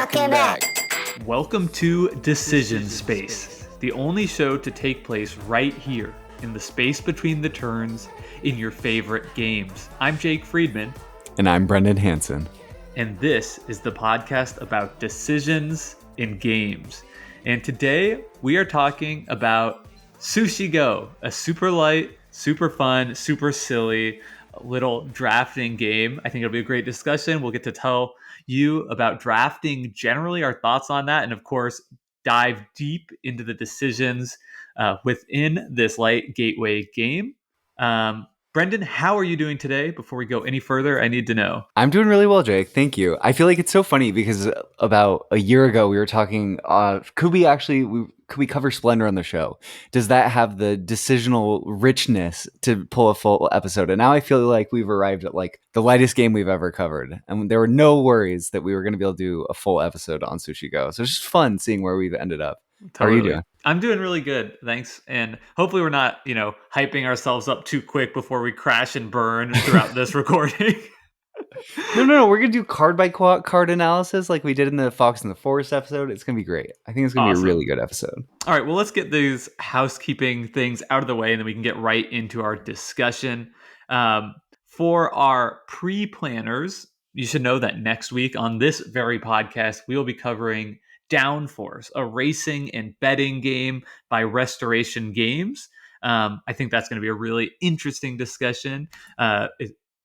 Welcome back. Welcome to Decision Space, the only show to take place right here in the space between the turns in your favorite games. I'm Jake Friedman. And I'm Brendan Hansen. And this is the podcast about decisions in games. And today we are talking about Sushi Go, a super light, super fun, super silly little drafting game. I think it'll be a great discussion. We'll get to tell you about drafting generally, our thoughts on that, and of course, dive deep into the decisions within this light gateway game. Brendan, how are you doing today? Before we go any further, I need to know. I'm doing really well, Jake. Thank you. I feel like it's so funny because about a year ago we were talking. Could we cover Splendor on the show? Does that have the decisional richness to pull a full episode? And now I feel like we've arrived at like the lightest game we've ever covered, and there were no worries that we were going to be able to do a full episode on Sushi Go. So it's just fun seeing where we've ended up. Totally. How are you doing? I'm doing really good, thanks. And hopefully we're not, hyping ourselves up too quick before we crash and burn throughout this recording. No. We're going to do card by card analysis like we did in the Fox and the Forest episode. It's going to be great. I think it's going to be a really good episode. All right, well, let's get these housekeeping things out of the way, and then we can get right into our discussion. For our pre-planners, you should know that next week on this very podcast, we will be covering Downforce, a racing and betting game by Restoration Games. I think that's going to be a really interesting discussion.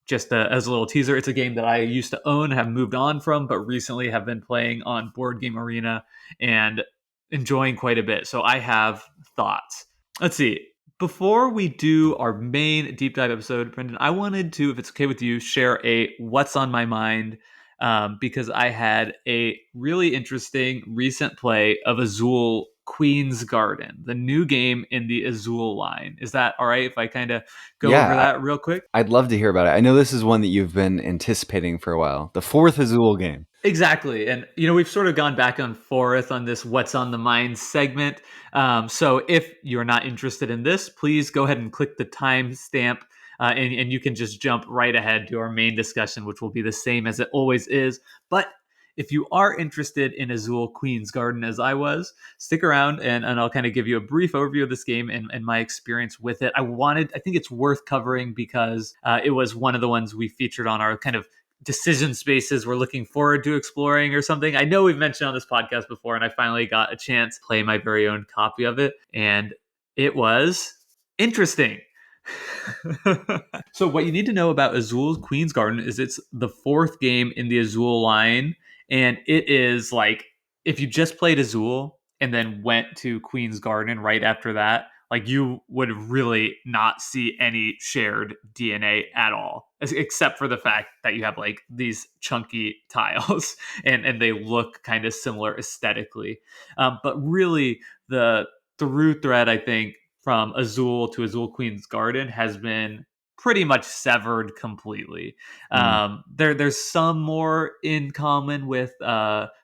Just as a little teaser, it's a game that I used to own, have moved on from, but recently have been playing on Board Game Arena and enjoying quite a bit. So I have thoughts. Let's see. Before we do our main deep dive episode, Brendan, I wanted to, if it's okay with you, share a what's on my mind, because I had a really interesting recent play of Azul Queen's Garden, the new game in the Azul line. Is that all right if I kind of go over that real quick? I'd love to hear about it. I know this is one that you've been anticipating for a while. The fourth Azul game. Exactly. And, we've sort of gone back and forth on this What's on the Mind segment. So if you're not interested in this, please go ahead and click the timestamp and you can just jump right ahead to our main discussion, which will be the same as it always is. But if you are interested in Azul Queen's Garden, as I was, stick around and I'll kind of give you a brief overview of this game and my experience with it. I think it's worth covering because it was one of the ones we featured on our kind of decision spaces we're looking forward to exploring or something. I know we've mentioned on this podcast before, and I finally got a chance to play my very own copy of it, and it was interesting. So what you need to know about Azul Queen's Garden is it's the fourth game in the Azul line, and it is like if you just played Azul and then went to Queen's Garden right after that, like you would really not see any shared DNA at all, except for the fact that you have like these chunky tiles and they look kind of similar aesthetically. But really the through thread, I think, from Azul to Azul Queen's Garden has been pretty much severed completely. There's some more in common with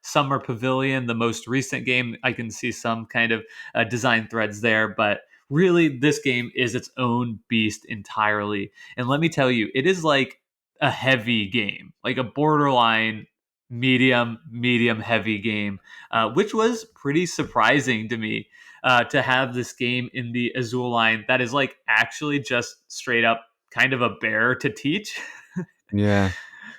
Summer Pavilion, the most recent game. I can see some kind of design threads there, but really this game is its own beast entirely. And let me tell you, it is like a heavy game, like a borderline medium heavy game, which was pretty surprising to me. To have this game in the Azul line that is like actually just straight up kind of a bear to teach. Yeah.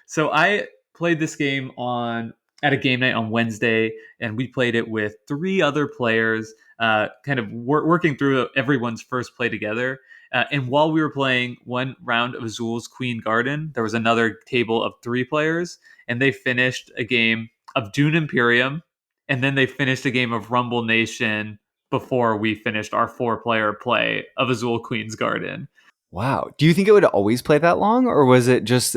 So I played this game at a game night on Wednesday, and we played it with 3 other players, kind of working through everyone's first play together. And while we were playing one round of Azul's Queen Garden, there was another table of 3 players, and they finished a game of Dune Imperium, and then they finished a game of Rumble Nation before we finished our 4-player play of Azul Queen's Garden. Wow. Do you think it would always play that long, or was it just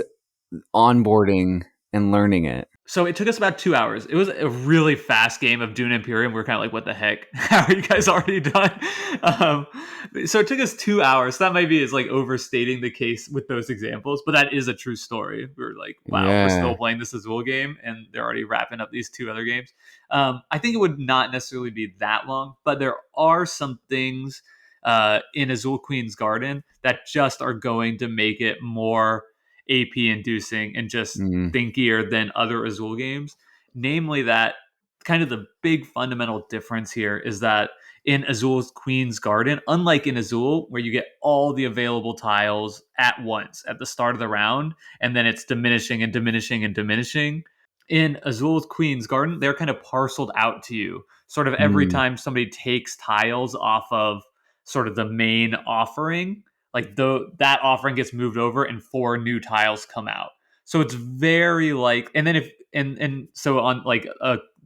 onboarding and learning it? So it took us about 2 hours. It was a really fast game of Dune Imperium. We were kind of like, what the heck? How are you guys already done? So it took us 2 hours. That maybe is like overstating the case with those examples, but that is a true story. We were like, wow, We're still playing this Azul game and they're already wrapping up these 2 other games. I think it would not necessarily be that long, but there are some things in Azul Queen's Garden that just are going to make it more AP inducing and just thinkier than other Azul games. namely that kind of the big fundamental difference here is that in Azul's Queen's Garden, unlike in Azul, where you get all the available tiles at once at the start of the round, and then it's diminishing and diminishing and diminishing. In Azul's Queen's Garden, they're kind of parceled out to you. Sort of every Mm, time somebody takes tiles off of sort of the main offering, like that offering gets moved over and four new tiles come out. So it's very like, and then if and so on like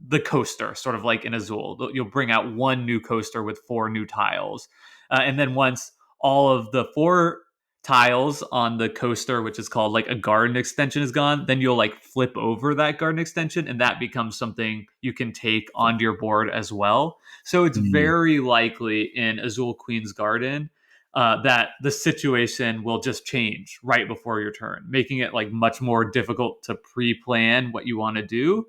the coaster, sort of like in Azul, you'll bring out one new coaster with four new tiles, and then once all of the four tiles on the coaster, which is called like a garden extension, is gone, then you'll like flip over that garden extension, and that becomes something you can take onto your board as well. So it's mm, very likely in Azul Queen's Garden that the situation will just change right before your turn, making it like much more difficult to pre-plan what you want to do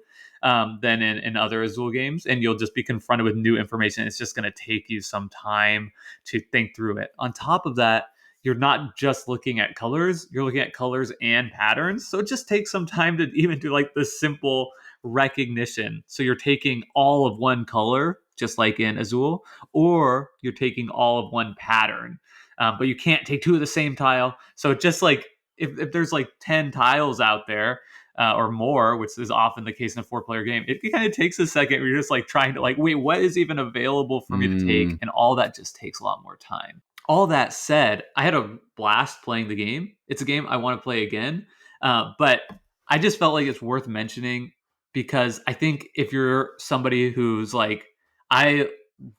than in other Azul games. And you'll just be confronted with new information. It's just going to take you some time to think through it. On top of that, you're not just looking at colors, you're looking at colors and patterns. So it just takes some time to even do like the simple recognition. So you're taking all of one color, just like in Azul, or you're taking all of one pattern. But you can't take two of the same tile. So just like if there's like 10 tiles out there, or more, which is often the case in a four-player game, it kind of takes a second where you're just like trying to like, wait, what is even available for me to take? mm. And all that just takes a lot more time. All that said, I had a blast playing the game. It's a game I want to play again, but I just felt like it's worth mentioning because I think if you're somebody who's like, I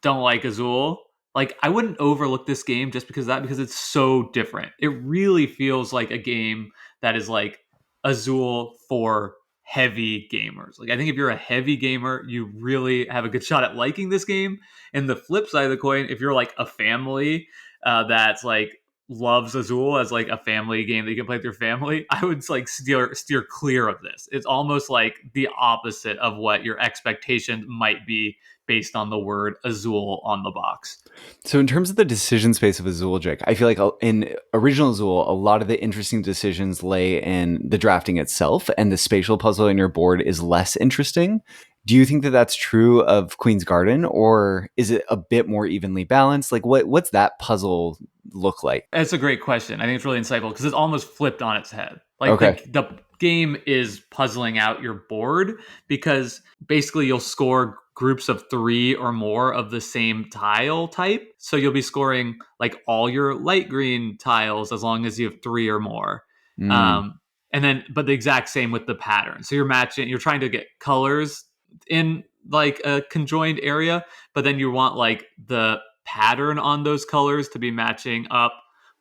don't like Azul, like I wouldn't overlook this game just because of that, because it's so different. It really feels like a game that is like Azul for heavy gamers. Like I think if you're a heavy gamer, you really have a good shot at liking this game. And the flip side of the coin, if you're like a family that's like loves Azul as like a family game that you can play with your family, I would like steer clear of this. It's almost like the opposite of what your expectation might be based on the word Azul on the box. So, in terms of the decision space of Azul, Jake, I feel like in original Azul, a lot of the interesting decisions lay in the drafting itself, and the spatial puzzle in your board is less interesting. Do you think that that's true of Queen's Garden, or is it a bit more evenly balanced? Like, what's that puzzle look like? That's a great question. I think it's really insightful because it's almost flipped on its head. Like Okay. the game is puzzling out your board because basically you'll score groups of three or more of the same tile type. So you'll be scoring like all your light green tiles as long as you have three or more. Mm. Um, and then, but the exact same with the pattern. So you're matching, you're trying to get colors in like a conjoined area, but then you want like the pattern on those colors to be matching up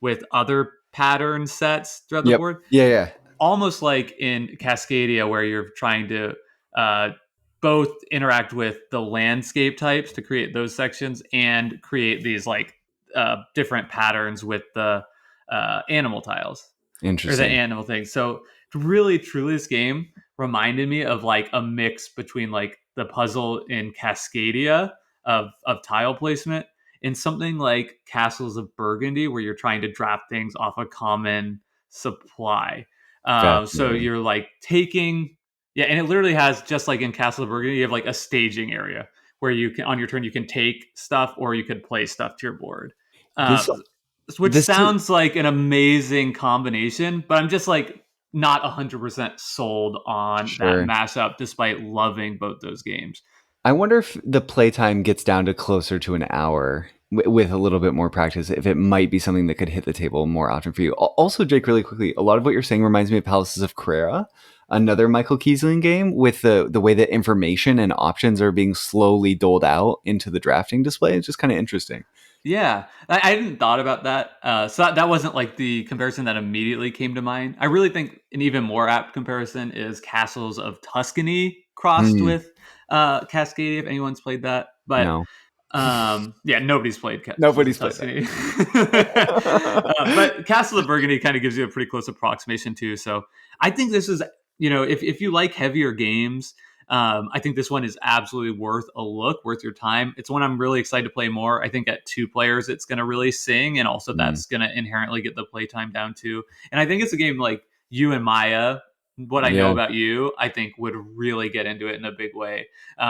with other pattern sets throughout the Yep. board, Yeah. Yeah. almost like in Cascadia, where you're trying to uh, both interact with the landscape types to create those sections and create these like different patterns with the animal tiles or the Interesting. animal thing. So really, truly, this game reminded me of like a mix between like the puzzle in Cascadia of tile placement and something like Castles of Burgundy, where you're trying to draft things off a common supply. So Fascinating. you're like taking, yeah, and it literally has, just like in Castle of Burgundy, you have like a staging area where you can on your turn you can take stuff or you could play stuff to your board. Uh, This which this sounds like an amazing combination, but I'm just like not 100% sold on that sure. mashup despite loving both those games. I wonder if the playtime gets down to closer to an hour with a little bit more practice, if it might be something that could hit the table more often for you. Also, Jake, really quickly, a lot of what you're saying reminds me of Palaces of Carrera, another Michael Kiesling game with the way that information and options are being slowly doled out into the drafting display. It's just kind of interesting. Yeah, I hadn't thought about that. So that wasn't like the comparison that immediately came to mind. I really think an even more apt comparison is Castles of Tuscany crossed Hmm. with Cascadia, if anyone's played that. But No, yeah, nobody's played Castles of nobody's played that. Tuscany. But Castle of Burgundy kind of gives you a pretty close approximation too. So I think this is, if you like heavier games, I think this one is absolutely worth a look, worth your time. It's one I'm really excited to play more. I think at two players, it's going to really sing, and also Hmm. that's going to inherently get the playtime down too. And I think it's a game like you and Maya. what I know Yeah, about you, I think would really get into it in a big way.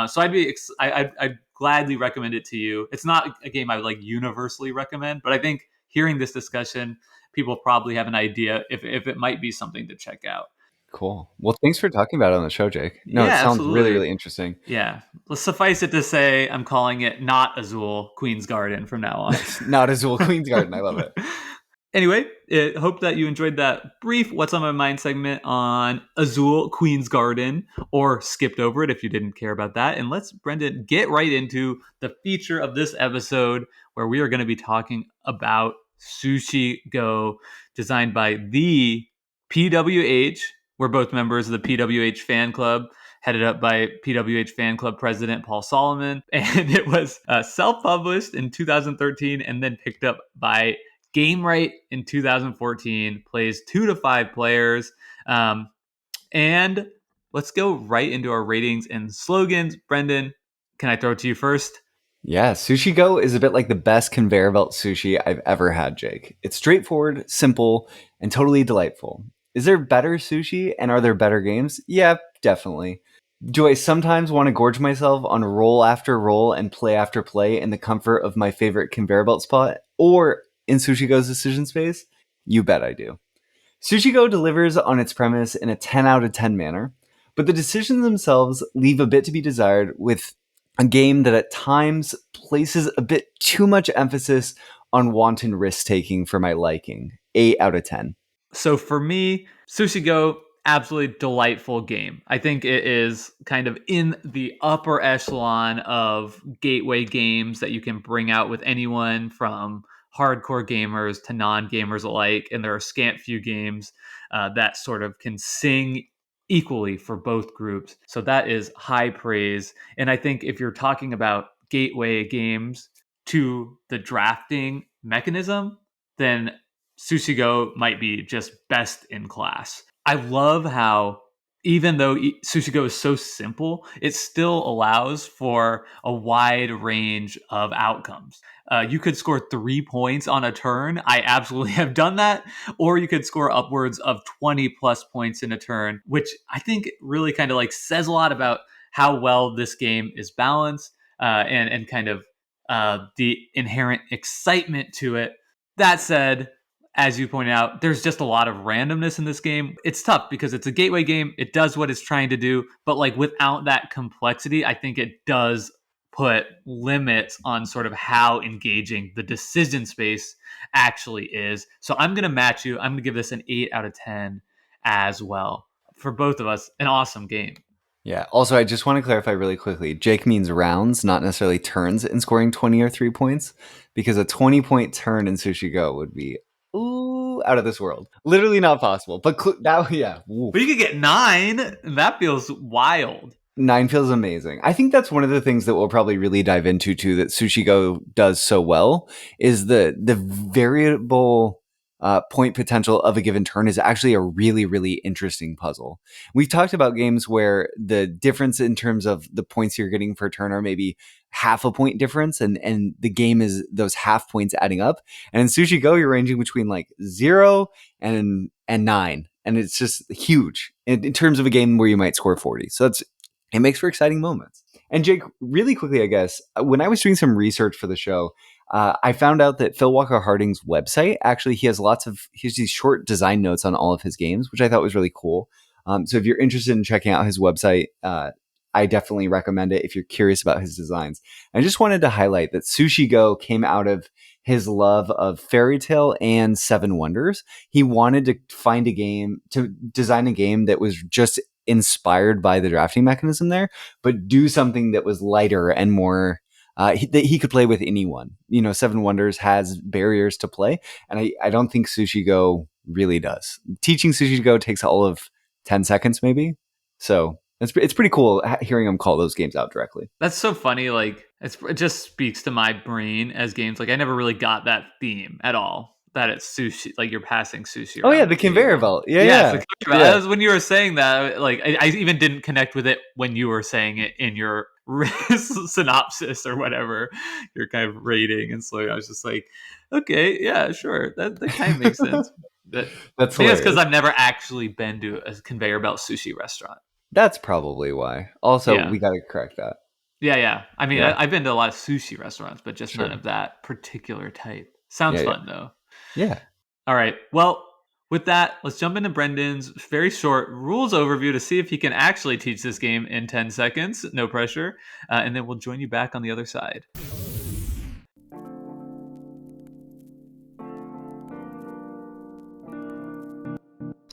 So I'd gladly recommend it to you. It's not a game I would like universally recommend, but I think hearing this discussion, people probably have an idea if it might be something to check out. cool. Well, thanks for talking about it on the show, Jake. No, it Yeah, sounds really, absolutely. really interesting. Yeah. Let's suffice it to say, I'm calling it not Azul Queen's Garden from now Not Azul on. Queen's Garden. I love it. Anyway, hope that you enjoyed that brief What's on My Mind segment on Azul Queen's Garden, or skipped over it if you didn't care about that. And let's, Brendan, get right into the feature of this episode where we are going to be talking about Sushi Go, designed by the PWH. We're both members of the PWH fan club, headed up by PWH fan club president Paul Solomon. And it was self published in 2013 and then picked up by Game Right in 2014, plays 2 to 5 players. And let's go right into our ratings and slogans. Brendan, can I throw it to you first? Yeah, Sushi Go is a bit like the best conveyor belt sushi I've ever had, Jake. It's straightforward, simple, and totally delightful. Is there better sushi and are there better games? Yeah, definitely. Do I sometimes want to gorge myself on roll after roll and play after play in the comfort of my favorite conveyor belt spot or in Sushi Go's decision space? You bet I do. Sushi Go delivers on its premise in a 10 out of 10 manner, but the decisions themselves leave a bit to be desired with a game that at times places a bit too much emphasis on wanton risk taking for my liking. 8 out of 10. So for me, Sushi Go, absolutely delightful game. I think it is kind of in the upper echelon of gateway games that you can bring out with anyone from hardcore gamers to non-gamers alike. And there are scant few games that sort of can sing equally for both groups. So that is high praise. And I think if you're talking about gateway games to the drafting mechanism, then Sushi Go might be just best in class. I love how even though Sushi Go is so simple, it still allows for a wide range of outcomes. You could score 3 points on a turn. I absolutely have done that. Or you could score upwards of 20 plus points in a turn, which I think really kind of like says a lot about how well this game is balanced and kind of the inherent excitement to it. That said, as you point out, there's just a lot of randomness in this game. It's tough because it's a gateway game. It does what it's trying to do, but like without that complexity, I think it does put limits on sort of how engaging the decision space actually is. So I'm going to match you. I'm going to give this an 8 out of 10 as well. For both of us, an awesome game. Yeah. Also, I just want to clarify really quickly. Jake means rounds, not necessarily turns in scoring 20 or 3 points, because a 20-point turn in Sushi Go would be ooh out of this world. Literally not possible. But that, yeah, But you woof. could get 9, and that feels wild. 9 feels amazing. I think that's one of the things that we'll probably really dive into too. That Sushi Go does so well is the variable point potential of a given turn is actually a really really interesting puzzle. We've talked about games where the difference in terms of the points you're getting per turn are maybe half a point difference, and the game is those half points adding up. And in Sushi Go, you're ranging between like 0 and 9. And it's just huge in terms of a game where you might score 40. So it makes for exciting moments. And Jake, really quickly, I guess, when I was doing some research for the show, I found out that Phil Walker Harding's website, actually, he has these short design notes on all of his games, which I thought was really cool. So if you're interested in checking out his website, I definitely recommend it if you're curious about his designs. I just wanted to highlight that Sushi Go came out of his love of Fairy Tale and Seven Wonders. He wanted to design a game that was just inspired by the drafting mechanism there, but do something that was lighter and more that he could play with anyone. Seven Wonders has barriers to play, and I don't think Sushi Go really does. Teaching Sushi Go takes all of 10 seconds, maybe. So it's pretty cool hearing him call those games out directly. That's so funny. Like it just speaks to my brain as games. Like I never really got that theme at all. That it's sushi, like you're passing sushi Oh yeah, around the the conveyor table. belt. Yeah, Yes, yeah, yeah. as when you were saying that, like I even didn't connect with it when you were saying it in your synopsis or whatever you're kind of rating. And so I was just like, okay, yeah, sure, that kind of makes sense. But That's maybe it's because hilarious. I've never actually been to a conveyor belt sushi restaurant. That's probably why. Also, Yeah. we got to correct that. Yeah, yeah. I mean, Yeah, I've been to a lot of sushi restaurants, but just none sure. of that particular type. Sounds Yeah, yeah. fun though. Yeah. All right. Well, with that, let's jump into Brendan's very short rules overview to see if he can actually teach this game in 10 seconds. No pressure. And then we'll join you back on the other side.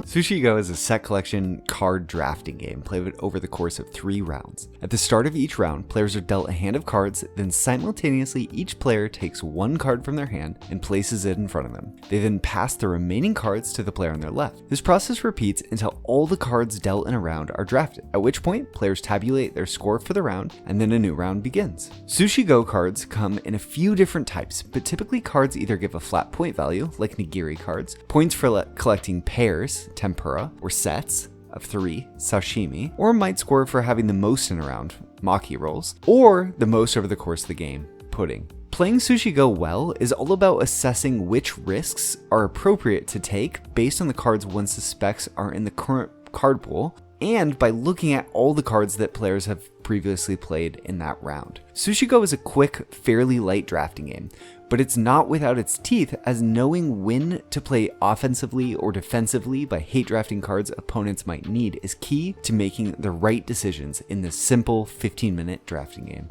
Sushi Go is a set collection card drafting game played over the course of 3 rounds. At the start of each round, players are dealt a hand of cards, then simultaneously each player takes one card from their hand and places it in front of them. They then pass the remaining cards to the player on their left. This process repeats until all the cards dealt in a round are drafted, at which point players tabulate their score for the round and then a new round begins. Sushi Go cards come in a few different types, but typically cards either give a flat point value, like nigiri cards, points for collecting pairs, tempura, or sets of 3, sashimi, or might score for having the most in a round, maki rolls, or the most over the course of the game, pudding. Playing Sushi Go well is all about assessing which risks are appropriate to take based on the cards one suspects are in the current card pool, and by looking at all the cards that players have previously played in that round. Sushi Go is a quick, fairly light drafting game, but it's not without its teeth, as knowing when to play offensively or defensively by hate drafting cards opponents might need is key to making the right decisions in this simple 15-minute drafting game.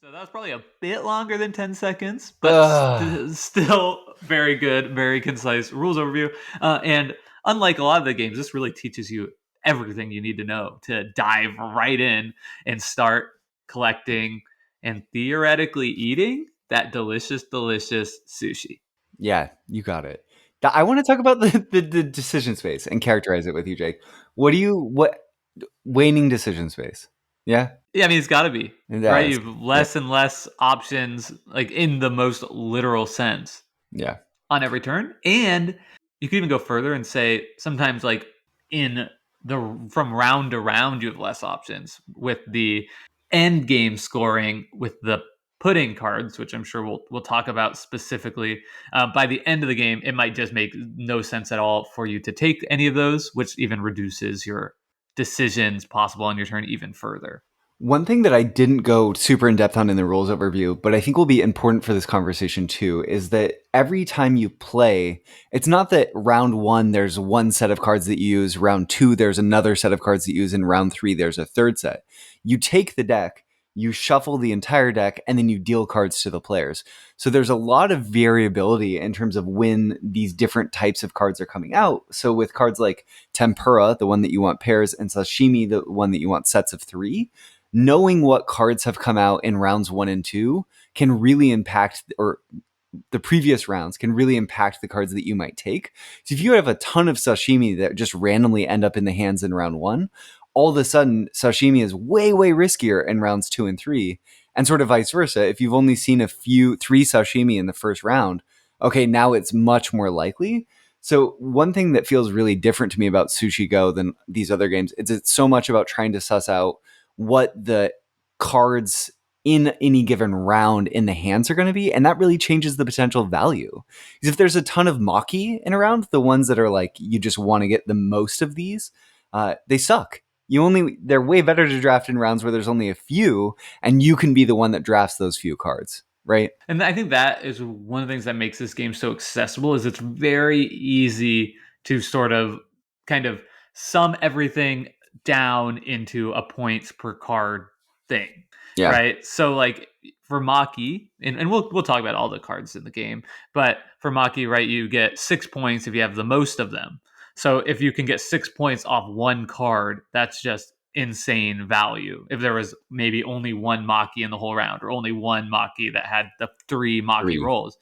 So that was probably a bit longer than 10 seconds, but Ugh. still very good, very concise rules overview. And unlike a lot of the games, this really teaches you everything you need to know to dive right in and start collecting and theoretically eating that delicious, delicious sushi. Yeah, you got it. I want to talk about the decision space and characterize it with you, Jake. What waning decision space? Yeah, Yeah, I mean, it's got to be, it right? does. You have Yeah, less and less options, like in the most literal sense, yeah. on every turn. And you could even go further and say sometimes like in the from round to round you have less options with the end game scoring with the pudding cards, which I'm sure we'll talk about specifically. By the end of the game, it might just make no sense at all for you to take any of those, which even reduces your decisions possible on your turn even further. One thing that I didn't go super in depth on in the rules overview, but I think will be important for this conversation too, is that every time you play, it's not that round 1 there's one set of cards that you use, round 2 there's another set of cards that you use, and round 3 there's a third set. You take the deck, you shuffle the entire deck, and then you deal cards to the players. So there's a lot of variability in terms of when these different types of cards are coming out. So with cards like tempura, the one that you want pairs, and sashimi, the one that you want sets of 3, knowing what cards have come out in rounds 1 and 2 can really impact, or the previous rounds can really impact the cards that you might take. So if you have a ton of sashimi that just randomly end up in the hands in round 1, all of a sudden sashimi is way, way riskier in rounds 2 and 3. And sort of vice versa. If you've only seen 3 sashimi in the first round, okay, now it's much more likely. So one thing that feels really different to me about Sushi Go than these other games is it's so much about trying to suss out what the cards in any given round in the hands are going to be, and that really changes the potential value. Because if there's a ton of Maki in a round, the ones that are like you just want to get the most of these, they suck. They're way better to draft in rounds where there's only a few, and you can be the one that drafts those few cards, right? And I think that is one of the things that makes this game so accessible is it's very easy to sort of kind of sum everything down into a points per card thing. Yeah, Right. So like for Maki, and we'll talk about all the cards in the game, but for Maki, right, you get 6 points if you have the most of them. So if you can get 6 points off one card, that's just insane value. If there was maybe only one Maki in the whole round, or only one Maki that had the 3 Maki 3. rolls.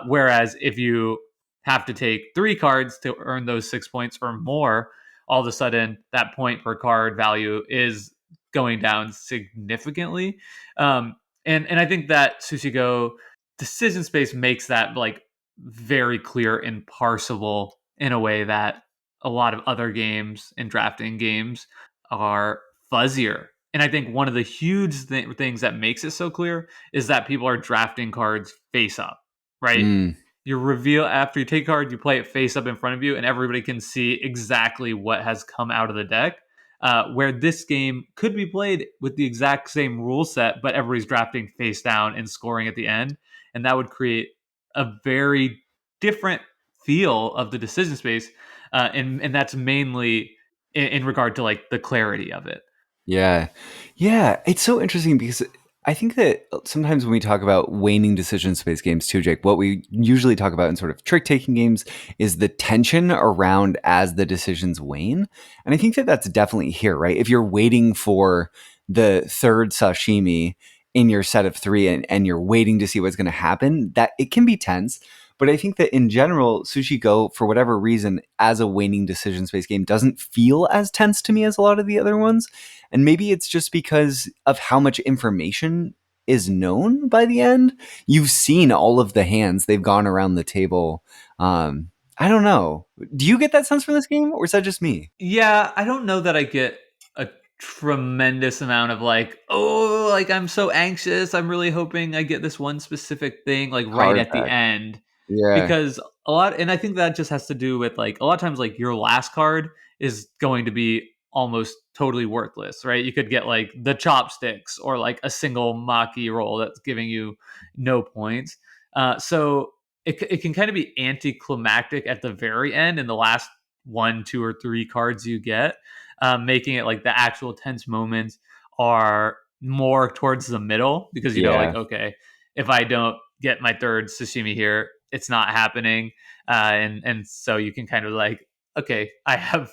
Whereas if you have to take 3 cards to earn those 6 points or more, all of a sudden that point per card value is going down significantly. And I think that Sushi Go decision space makes that like very clear and parsable in a way that a lot of other games and drafting games are fuzzier. And I think one of the huge things that makes it so clear is that people are drafting cards face up, right? Mm, You reveal after you take a card, you play it face up in front of you, and everybody can see exactly what has come out of the deck. Where this game could be played with the exact same rule set, but everybody's drafting face down and scoring at the end, and that would create a very different feel of the decision space, and that's mainly in regard to like the clarity of it. yeah. Yeah. It's so interesting because I think that sometimes when we talk about waning decision space games too, Jake, what we usually talk about in sort of trick taking games is the tension around as the decisions wane. And I think that that's definitely here, right? If you're waiting for the third sashimi in your set of three and you're waiting to see what's going to happen, that it can be tense. But I think that in general, Sushi Go, for whatever reason, as a waning decision space game, doesn't feel as tense to me as a lot of the other ones. And maybe it's just because of how much information is known by the end. You've seen all of the hands, they've gone around the table. I don't know. Do you get that sense from this game, or is that just me? Yeah, I don't know that I get a tremendous amount of like, oh, like I'm so anxious. I'm really hoping I get this one specific thing like right Card at the back. end, Yeah. because a lot, and I think that just has to do with like a lot of times like your last card is going to be almost totally worthless, right? You could get like the chopsticks or like a single maki roll that's giving you no points. So it can kind of be anticlimactic at the very end in the last one, two, or three cards you get, making it like the actual tense moments are more towards the middle because you know, like, Yeah. okay, if I don't get my third sashimi here, it's not happening, and so you can kind of like, okay, I have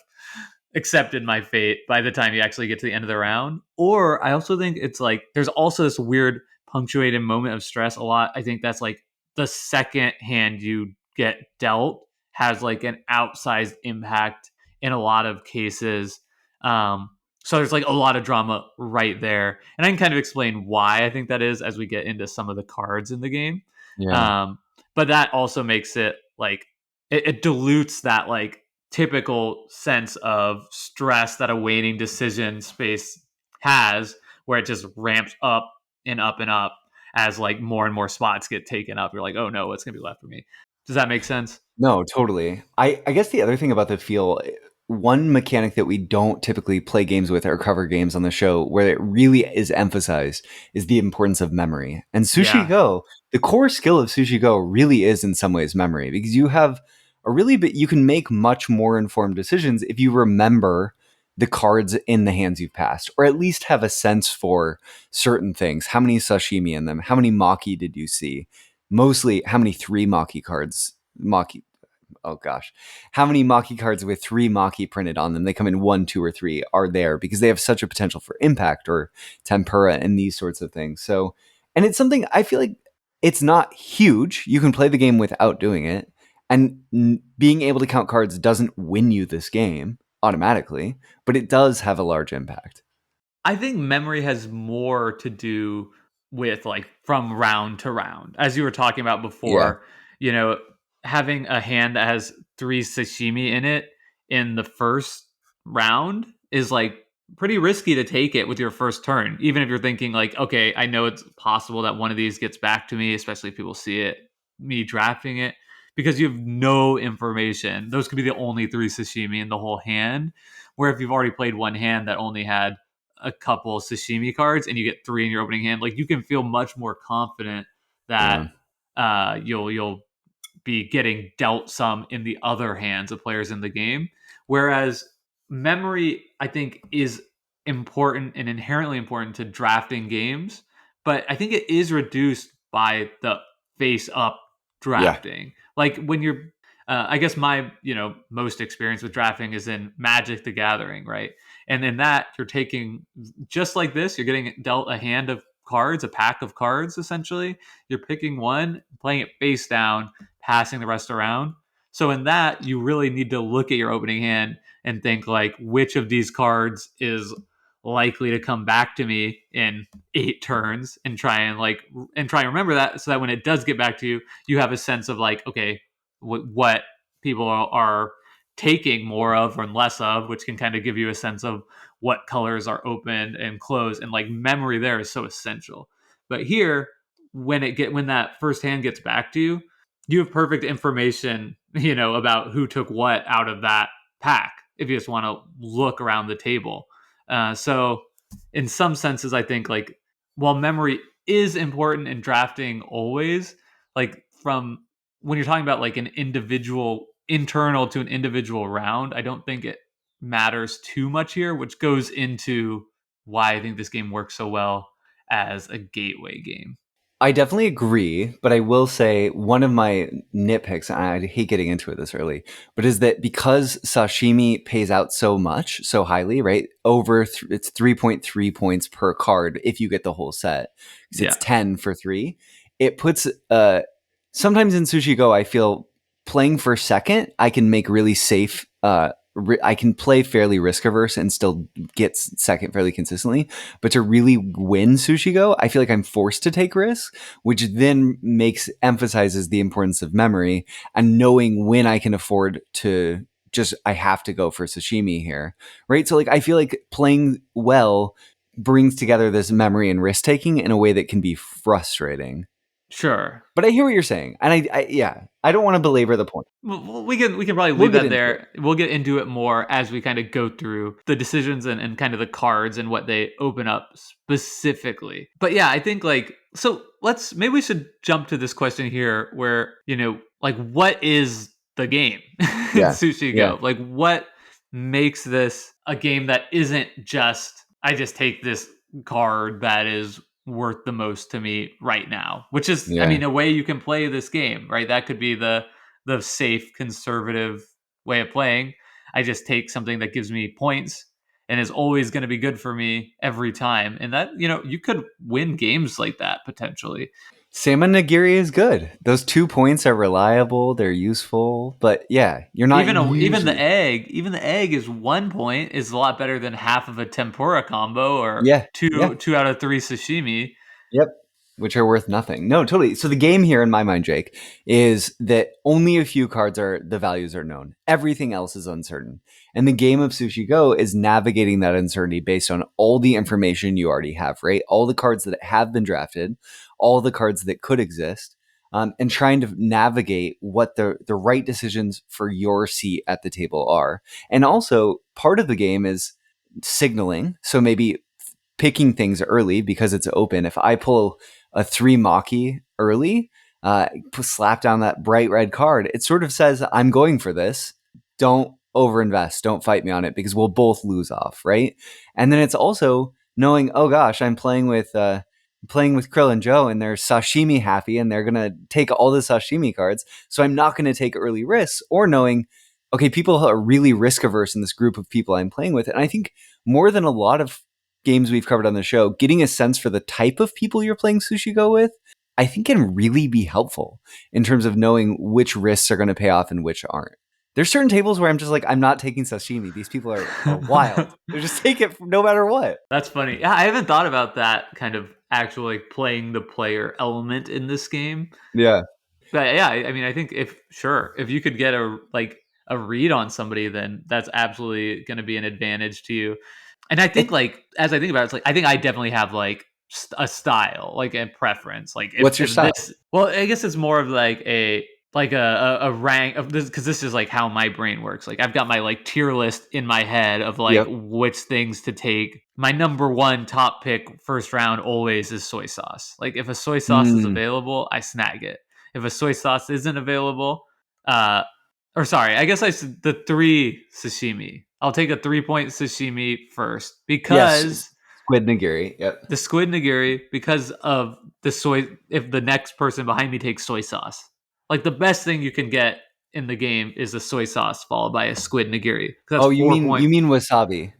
accepted my fate by the time you actually get to the end of the round. Or I also think it's like there's also this weird punctuated moment of stress a lot. I think that's like the second hand you get dealt has like an outsized impact in a lot of cases. Um, so there's like a lot of drama right there. And I can kind of explain why I think that is as we get into some of the cards in the game. Yeah. Um, but that also makes it like it dilutes that like typical sense of stress that a waiting decision space has, where it just ramps up and up and up as like more and more spots get taken up. You're like, oh no, what's gonna be left for me? Does that make sense? No, totally. I guess the other thing about the feel, one mechanic that we don't typically play games with or cover games on the show where it really is emphasized is the importance of memory. And Sushi Yeah. Go, the core skill of Sushi Go really is in some ways memory because you have a really bit, you can make much more informed decisions if you remember the cards in the hands you've passed, or at least have a sense for certain things. How many sashimi in them? How many maki did you see? Mostly, how many three maki cards? Maki, oh gosh, how many Maki cards with three Maki printed on them? They come in one, two, or three are there because they have such a potential for impact or tempura and these sorts of things. So, and it's something I feel like it's not huge. You can play the game without doing it. And being able to count cards doesn't win you this game automatically, but it does have a large impact. I think memory has more to do with like from round to round. As you were talking about Yeah. before, you know, having a hand that has three sashimi in it in the first round is like pretty risky to take it with your first turn. Even if you're thinking like, okay, I know it's possible that one of these gets back to me, especially if people see it, me drafting it, because you have no information. Those could be the only three sashimi in the whole hand. Where if you've already played one hand that only had a couple sashimi cards and you get three in your opening hand, like you can feel much more confident that Yeah. you'll be getting dealt some in the other hands of players in the game. Whereas memory, I think, is important and inherently important to drafting games, but I think it is reduced by the face up Yeah. drafting. Like when you're, I guess my most experience with drafting is in Magic the Gathering, right? And in that, you're taking just like this, you're getting dealt a hand of cards, a pack of cards, essentially. You're picking one, playing it face down, passing the rest around. So in that, you really need to look at your opening hand and think like which of these cards is likely to come back to me in 8 turns, and try and remember that, so that when it does get back to you, you have a sense of like, okay, what people are taking more of or less of, which can kind of give you a sense of what colors are open and closed. And like memory there is so essential. But here, when that first hand gets back to you, you have perfect information, about who took what out of that pack. If you just want to look around the table, so in some senses, I think like while memory is important in drafting always, like from when you're talking about like an individual internal to an individual round, I don't think it matters too much here, which goes into why I think this game works so well as a gateway game. I definitely agree, but I will say one of my nitpicks, and I hate getting into it this early, but is that because sashimi pays out so much, so highly, right? It's 3.3 points per card if you get the whole set, because it's Yeah, 10 for three. It puts, sometimes in Sushi Go, I feel playing for second, I can make really safe, I can play fairly risk averse and still get second fairly consistently. But to really win Sushi Go, I feel like I'm forced to take risks, which then emphasizes the importance of memory and knowing when I can afford to I have to go for sashimi here, right? So like I feel like playing well brings together this memory and risk taking in a way that can be frustrating. sure. But I hear what you're saying, and yeah, I don't want to belabor the point. Well, we can probably We'll leave get that into it. there. We'll get into it more as we kind of go through the decisions and kind of the cards and what they open up specifically. But yeah, I think like so let's maybe we should jump to this question here where, like what is the game in Yeah, Sushi yeah, Go? Like what makes this a game that isn't just I just take this card that is worth the most to me right now, which is I yeah. mean a way you can play this game, right? That could be the safe conservative way of playing. I just take something that gives me points and is always going to be good for me every time. And that, you could win games like that potentially. Salmon nigiri is good. Those 2 points are reliable. They're useful, but yeah, you're not usually. Even the egg is 1 point is a lot better than half of a tempura combo or Yeah, yeah. two out of three sashimi. Yep. Which are worth nothing. No, totally. So the game here in my mind, Jake, is that only a few cards are the values are known. Everything else is uncertain. And the game of Sushi Go is navigating that uncertainty based on all the information you already have, right? All the cards that have been drafted, all the cards that could exist, and trying to navigate what the right decisions for your seat at the table are. And also part of the game is signaling. So maybe picking things early because it's open. If I pull a three Maki early, slap down that bright red card, it sort of says, I'm going for this. Don't overinvest. Don't fight me on it because we'll both lose off, right? And then it's also knowing, oh gosh, I'm playing with Krill and Joe and they're sashimi happy and they're gonna take all the sashimi cards. So I'm not gonna take early risks, or knowing, okay, people are really risk averse in this group of people I'm playing with. And I think more than a lot of games we've covered on the show, getting a sense for the type of people you're playing Sushi Go with, I think can really be helpful in terms of knowing which risks are going to pay off and which aren't. There's certain tables where I'm just like, I'm not taking sashimi. These people are wild. They just take it no matter what. That's funny. Yeah, I haven't thought about that kind of actually playing the player element in this game. Yeah. But yeah, I mean, I think if you could get a read on somebody, then that's absolutely going to be an advantage to you. And I think It, like as I think about it, it's like I think I definitely have like a style, like a preference. Like what's your if style? this, well, I guess it's more of like a rank of this because this is like how my brain works. Like I've got my like tier list in my head of like Yep. which things to take. My number one top pick first round always is soy sauce. Like if a soy sauce is Mm, available, I snag it. If a soy sauce isn't available, uh, or sorry, I guess the three sashimi. I'll take a 3 point sashimi first yes. because Squid nigiri. Yep. the squid nigiri because of the soy. If the next person behind me takes soy sauce, like the best thing you can get in the game is a soy sauce followed by a squid nigiri. 'Cause Oh, that's 4 point. you mean wasabi?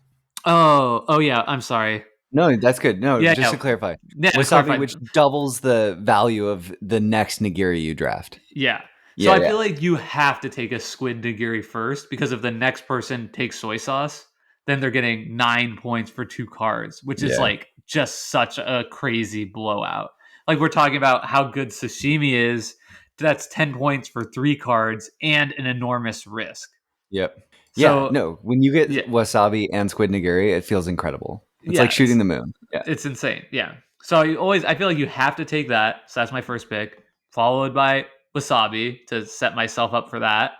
Oh yeah. I'm sorry. No, that's good. No, Yeah, just to yeah, clarify, yeah. To wasabi, clarify, which doubles the value of the next nigiri you draft. yeah. So Yeah, I yeah, feel like you have to take a squid nigiri first because if the next person takes soy sauce, then they're getting 9 points for two cards, which is yeah. like just such a crazy blowout. Like we're talking about how good sashimi is. That's 10 points for three cards and an enormous risk. Yep. Yeah, So no, when you get yeah, wasabi and squid nigiri, it feels incredible. It's like yeah, shooting the moon. Yeah. it's insane. Yeah. So I feel like you have to take that. So that's my first pick, followed by wasabi to set myself up for that,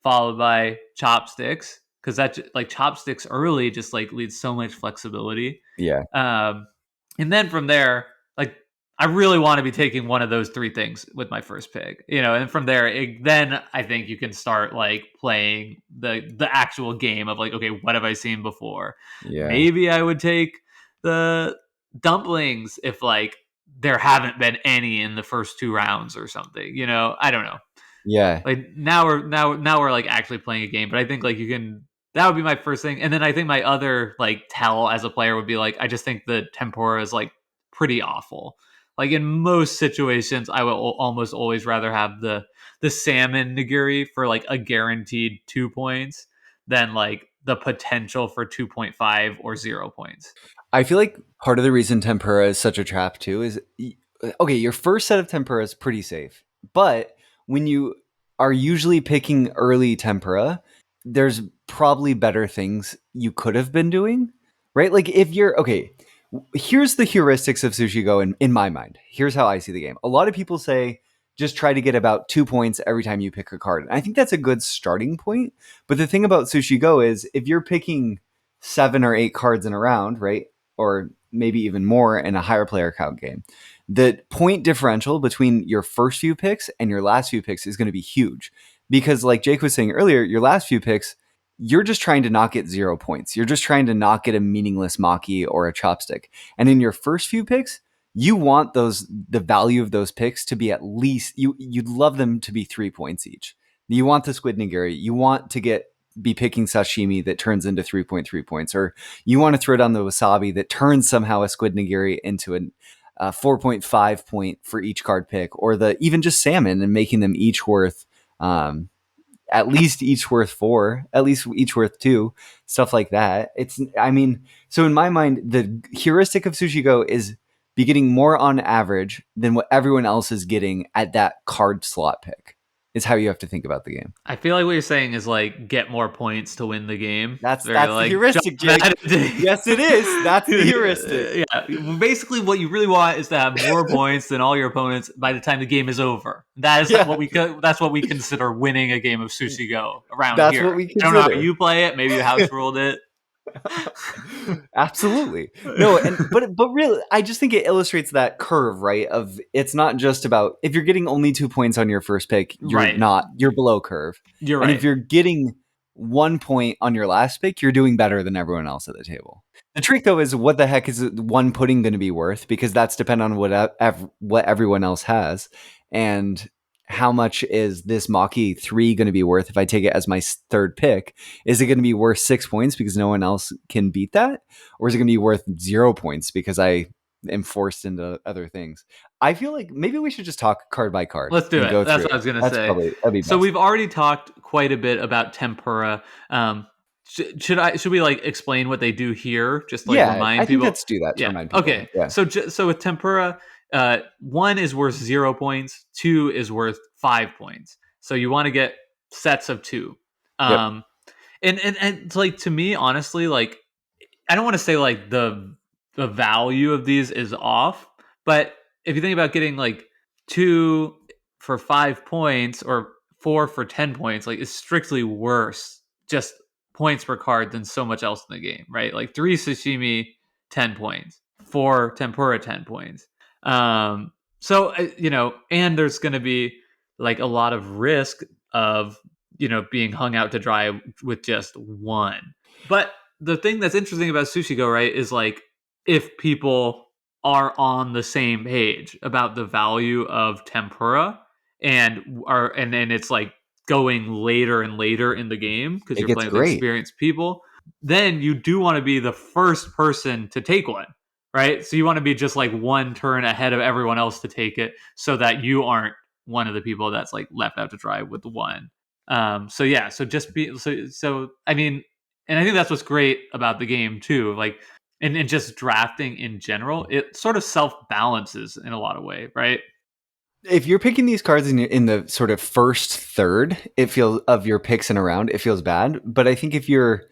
followed by chopsticks because like chopsticks early just like leads so much flexibility. Yeah. Um, and then from there, like I really want to be taking one of those three things with my first pick, and from there, then I think you can start like playing the actual game of like, okay, what have I seen before? Yeah. Maybe I would take the dumplings if like there haven't been any in the first two rounds or something. I don't know. Yeah. Like now we're like actually playing a game, but I think like you can. That would be my first thing, and then I think my other like tell as a player would be like I just think the tempura is like pretty awful. Like in most situations, I will almost always rather have the salmon nigiri for like a guaranteed 2 points than like the potential for 2.5 or 0 points. I feel like part of the reason tempura is such a trap too is okay, your first set of tempura is pretty safe. But when you are usually picking early tempura, there's probably better things you could have been doing, right? Like if you're okay, here's the heuristics of Sushi Go in my mind. Here's how I see the game. A lot of people say just try to get about 2 points every time you pick a card. And I think that's a good starting point. But the thing about Sushi Go is if you're picking 7 or 8 cards in a round, right? Or maybe even more in a higher player count game, the point differential between your first few picks and your last few picks is going to be huge. Because, like Jake was saying earlier, your last few picks, you're just trying to not get 0 points. You're just trying to not get a meaningless Maki or a chopstick. And in your first few picks, you want the value of those picks to be at least you'd love them to be 3 points each. You want the squid nigiri. You want to be picking sashimi that turns into 3.3 points, or you want to throw down the wasabi that turns somehow a squid nigiri into a 4.5 point for each card pick, or the even just salmon and making them each worth at least each worth 4, at least each worth 2, stuff like that. I mean, so in my mind, the heuristic of Sushi Go is be getting more on average than what everyone else is getting at that card slot pick. Is how you have to think about the game. I feel like what you're saying is like get more points to win the game. That's Very that's the like jump heuristic, that Jake. into Yes, it is. That's the heuristic. yeah. Basically, what you really want is to have more points than all your opponents by the time the game is over. That is Yeah, what that's what we consider winning a game of Sushi Go around that's here. what we I don't know how consider. you play it. Maybe you house ruled it. Absolutely. No, and but really I just think it illustrates that curve, right? Of it's not just about if you're getting only 2 points on your first pick, Right. you're below curve. You're And if right. you're getting 1 point on your last pick, you're doing better than everyone else at the table. The trick though is what the heck is one pudding going to be worth? Because that's dependent on what everyone else has. And how much is this Maki 3 going to be worth if I take it as my third pick? Is it going to be worth 6 points because no one else can beat that? Or is it going to be worth 0 points because I am forced into other things? I feel like maybe we should just talk card by card Let's do and it. go That's through what I it. was gonna say. That'd be So best. we've already talked quite a bit about tempura. Should we like explain what they do here? Just like Yeah, I remind think people. let's do that to Yeah. remind people. Okay. Yeah. So with tempura, one is worth 0 points. Two is worth 5 points. So you want to get sets of two. Yep. Um, and it's like to me, honestly, like I don't want to say like the value of these is off, but if you think about getting like two for 5 points or four for 10 points, like it's strictly worse just points per card than so much else in the game, right? Like three sashimi, 10 points, four tempura, 10 points. So and there's going to be like a lot of risk of being hung out to dry with just one. But the thing that's interesting about Sushi Go, right, is like if people are on the same page about the value of tempura and it's like going later and later in the game because It you're gets playing with great. experienced people, then you do want to be the first person to take one, right? So you want to be just like one turn ahead of everyone else to take it so that you aren't one of the people that's like left out to dry with one. So yeah, so just be so I mean, and I think that's what's great about the game too. Like, and just drafting in general, it sort of self balances in a lot of way, right? if you're picking these cards in the sort of first third, it feels of your picks in a round, it feels bad. But I think if you're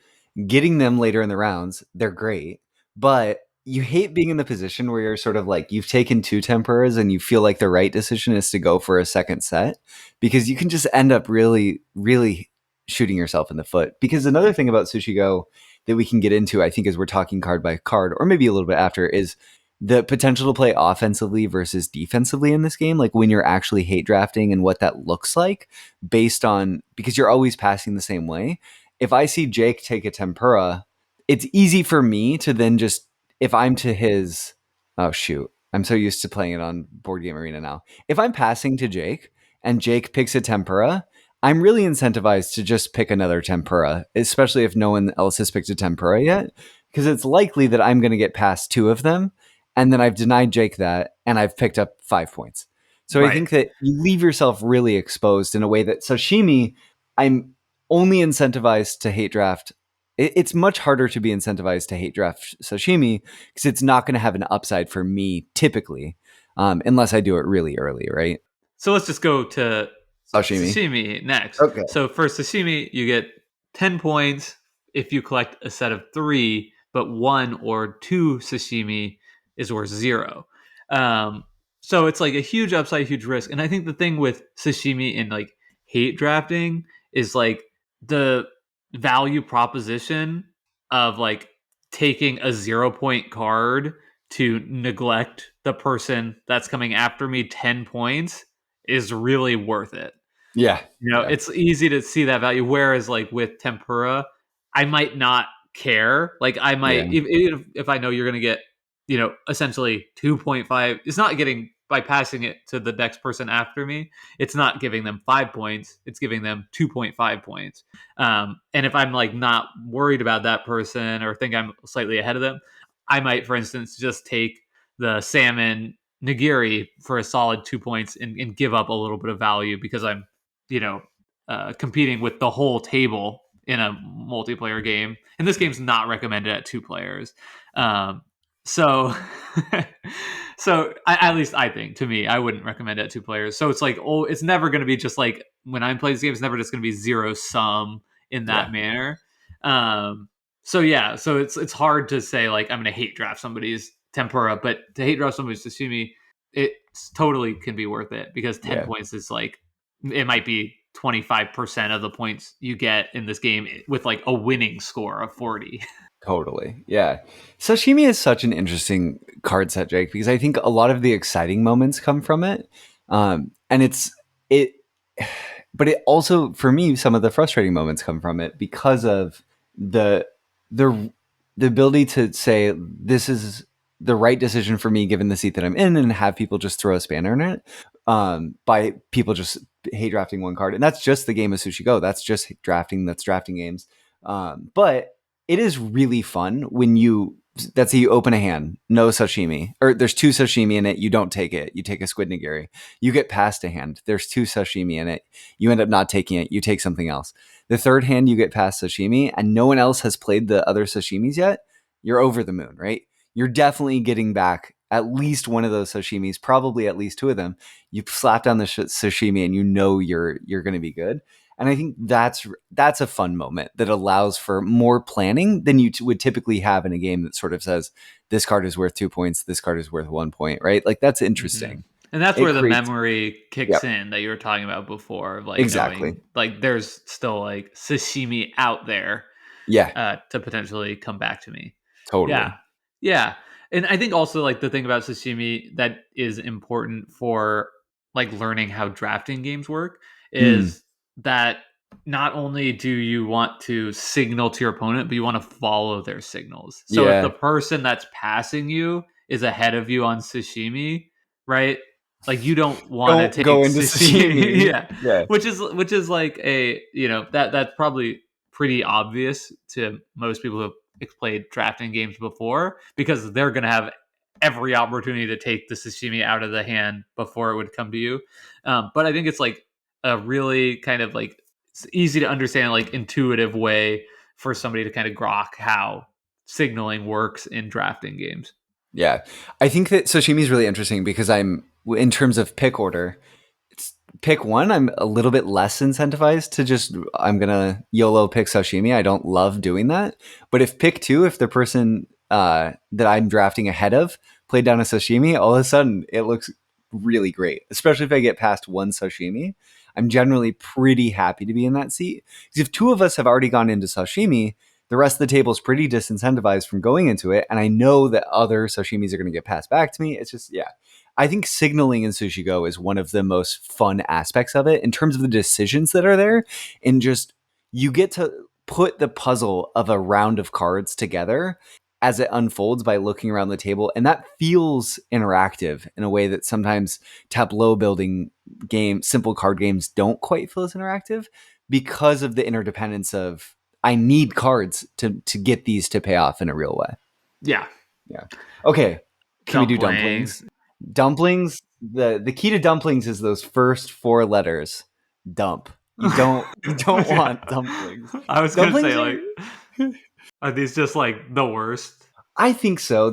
getting them later in the rounds, they're great. But you hate being in the position where you're sort of like you've taken two temperas and you feel like the right decision is to go for a second set because you can just end up really, really shooting yourself in the foot. Because another thing about Sushi Go that we can get into, I think, as we're talking card by card, or maybe a little bit after, is the potential to play offensively versus defensively in this game, like when you're actually hate drafting and what that looks like based on because you're always passing the same way. If I see Jake take a tempura, it's easy for me to then just if I'm to his oh shoot, I'm so used to playing it on Board Game Arena now. If I'm passing to Jake and Jake picks a tempura, I'm really incentivized to just pick another tempura, especially if no one else has picked a tempura yet, because it's likely that I'm going to get past two of them and then I've denied Jake that, and I've picked up 5 points. So I Right. think that you leave yourself really exposed in a way that sashimi, I'm only incentivized to hate draft. It's much harder to be incentivized to hate draft sashimi because it's not going to have an upside for me typically, unless I do it really early, right? So let's just go to Sashimi. sashimi next. Okay. So for sashimi, you get 10 points if you collect a set of three, but one or two sashimi is worth zero. Um, so it's like a huge upside, huge risk. And I think the thing with sashimi and like hate drafting is like the value proposition of like taking a 0 point card to neglect the person that's coming after me 10 points is really worth it. Yeah. You know, Yeah. it's easy to see that value. Whereas, like with tempura, I might not care. Like, I Yeah. might, if I know you're going to get, essentially 2.5, it's not getting by passing it to the next person after me, it's not giving them 5 points, it's giving them 2.5 points. And if I'm like not worried about that person or think I'm slightly ahead of them, I might, for instance, just take the salmon nigiri for a solid 2 points and give up a little bit of value because I'm you know, competing with the whole table in a multiplayer game. And this game's not recommended at two players. Um, so, at least I think to me, I wouldn't recommend it at two players. So it's like, oh, it's never going to be just like when I'm playing this game, it's never just going to be zero sum in Yeah. that manner. Um, so yeah, so it's hard to say like I'm going to hate draft somebody's tempura, but to hate draft somebody's sashimi, it totally can be worth it because 10 Yeah. points is like it might be 25% of the points you get in this game with like a winning score of 40. Totally. Yeah. Sashimi is such an interesting card set, Jake, because I think a lot of the exciting moments come from it. And it, but it also, for me, some of the frustrating moments come from it because of the, the, the ability to say, this is the right decision for me given the seat that I'm in and have people just throw a spanner in it. By people just hate drafting one card. And that's just the game of Sushi Go. That's just drafting. That's drafting games. But it is really fun when that's how you open a hand, no sashimi, or there's two sashimi in it, you don't take it, you take a squid nigiri. You get past a hand, there's two sashimi in it, you end up not taking it, you take something else. The third hand, you get past sashimi, and no one else has played the other sashimis yet. You're over the moon, right? You're definitely getting back at least one of those sashimis, probably at least two of them. You slap down the sashimi, and you know you're going to be good. And I think that's a fun moment that allows for more planning than you would typically have in a game that sort of says this card is worth 2 points, this card is worth 1 point, right? Like that's Mm-hmm. interesting. And that's It where the creates, memory kicks yep, in that you were talking about before, of like exactly, knowing like there's still like sashimi out there yeah, to potentially come back to me. Yeah. totally, Yeah. And I think also like the thing about sashimi that is important for like learning how drafting games work mm, is that not only do you want to signal to your opponent, but you want to follow their signals. So if the yeah. person that's passing you is ahead of you on sashimi, right? Like you don't want to Don't go take into sashimi, sashimi. yeah. Yeah, Which is like a that's probably pretty obvious to most people who have played drafting games before because they're going to have every opportunity to take the sashimi out of the hand before it would come to you. But I think it's like a really kind of like it's easy to understand, like intuitive way for somebody to kind of grok how signaling works in drafting games. yeah. I think that sashimi is really interesting because in terms of pick order, it's pick one. I'm a little bit less incentivized to just, I'm gonna YOLO pick sashimi. I don't love doing that. But if pick two, if the person that I'm drafting ahead of played down a sashimi, all of a sudden it looks really great. Especially if I get past one sashimi, I'm generally pretty happy to be in that seat. Because if two of us have already gone into sashimi, the rest of the table is pretty disincentivized from going into it, and I know that other sashimis are going to get passed back to me. It's just, yeah, I think signaling in Sushi Go is one of the most fun aspects of it in terms of the decisions that are there. And just you get to put the puzzle of a round of cards together as it unfolds by looking around the table. And that feels interactive in a way that sometimes tableau building game, simple card games don't quite feel as interactive because of the interdependence of I need cards to get these to pay off in a real way. Yeah. Yeah. Okay. Can we do dumplings? Dumplings. Dumplings, the key to dumplings is those first four letters. Dump. You don't want Yeah. dumplings. I was gonna say Dumplings like, are are these just like the worst? I think so.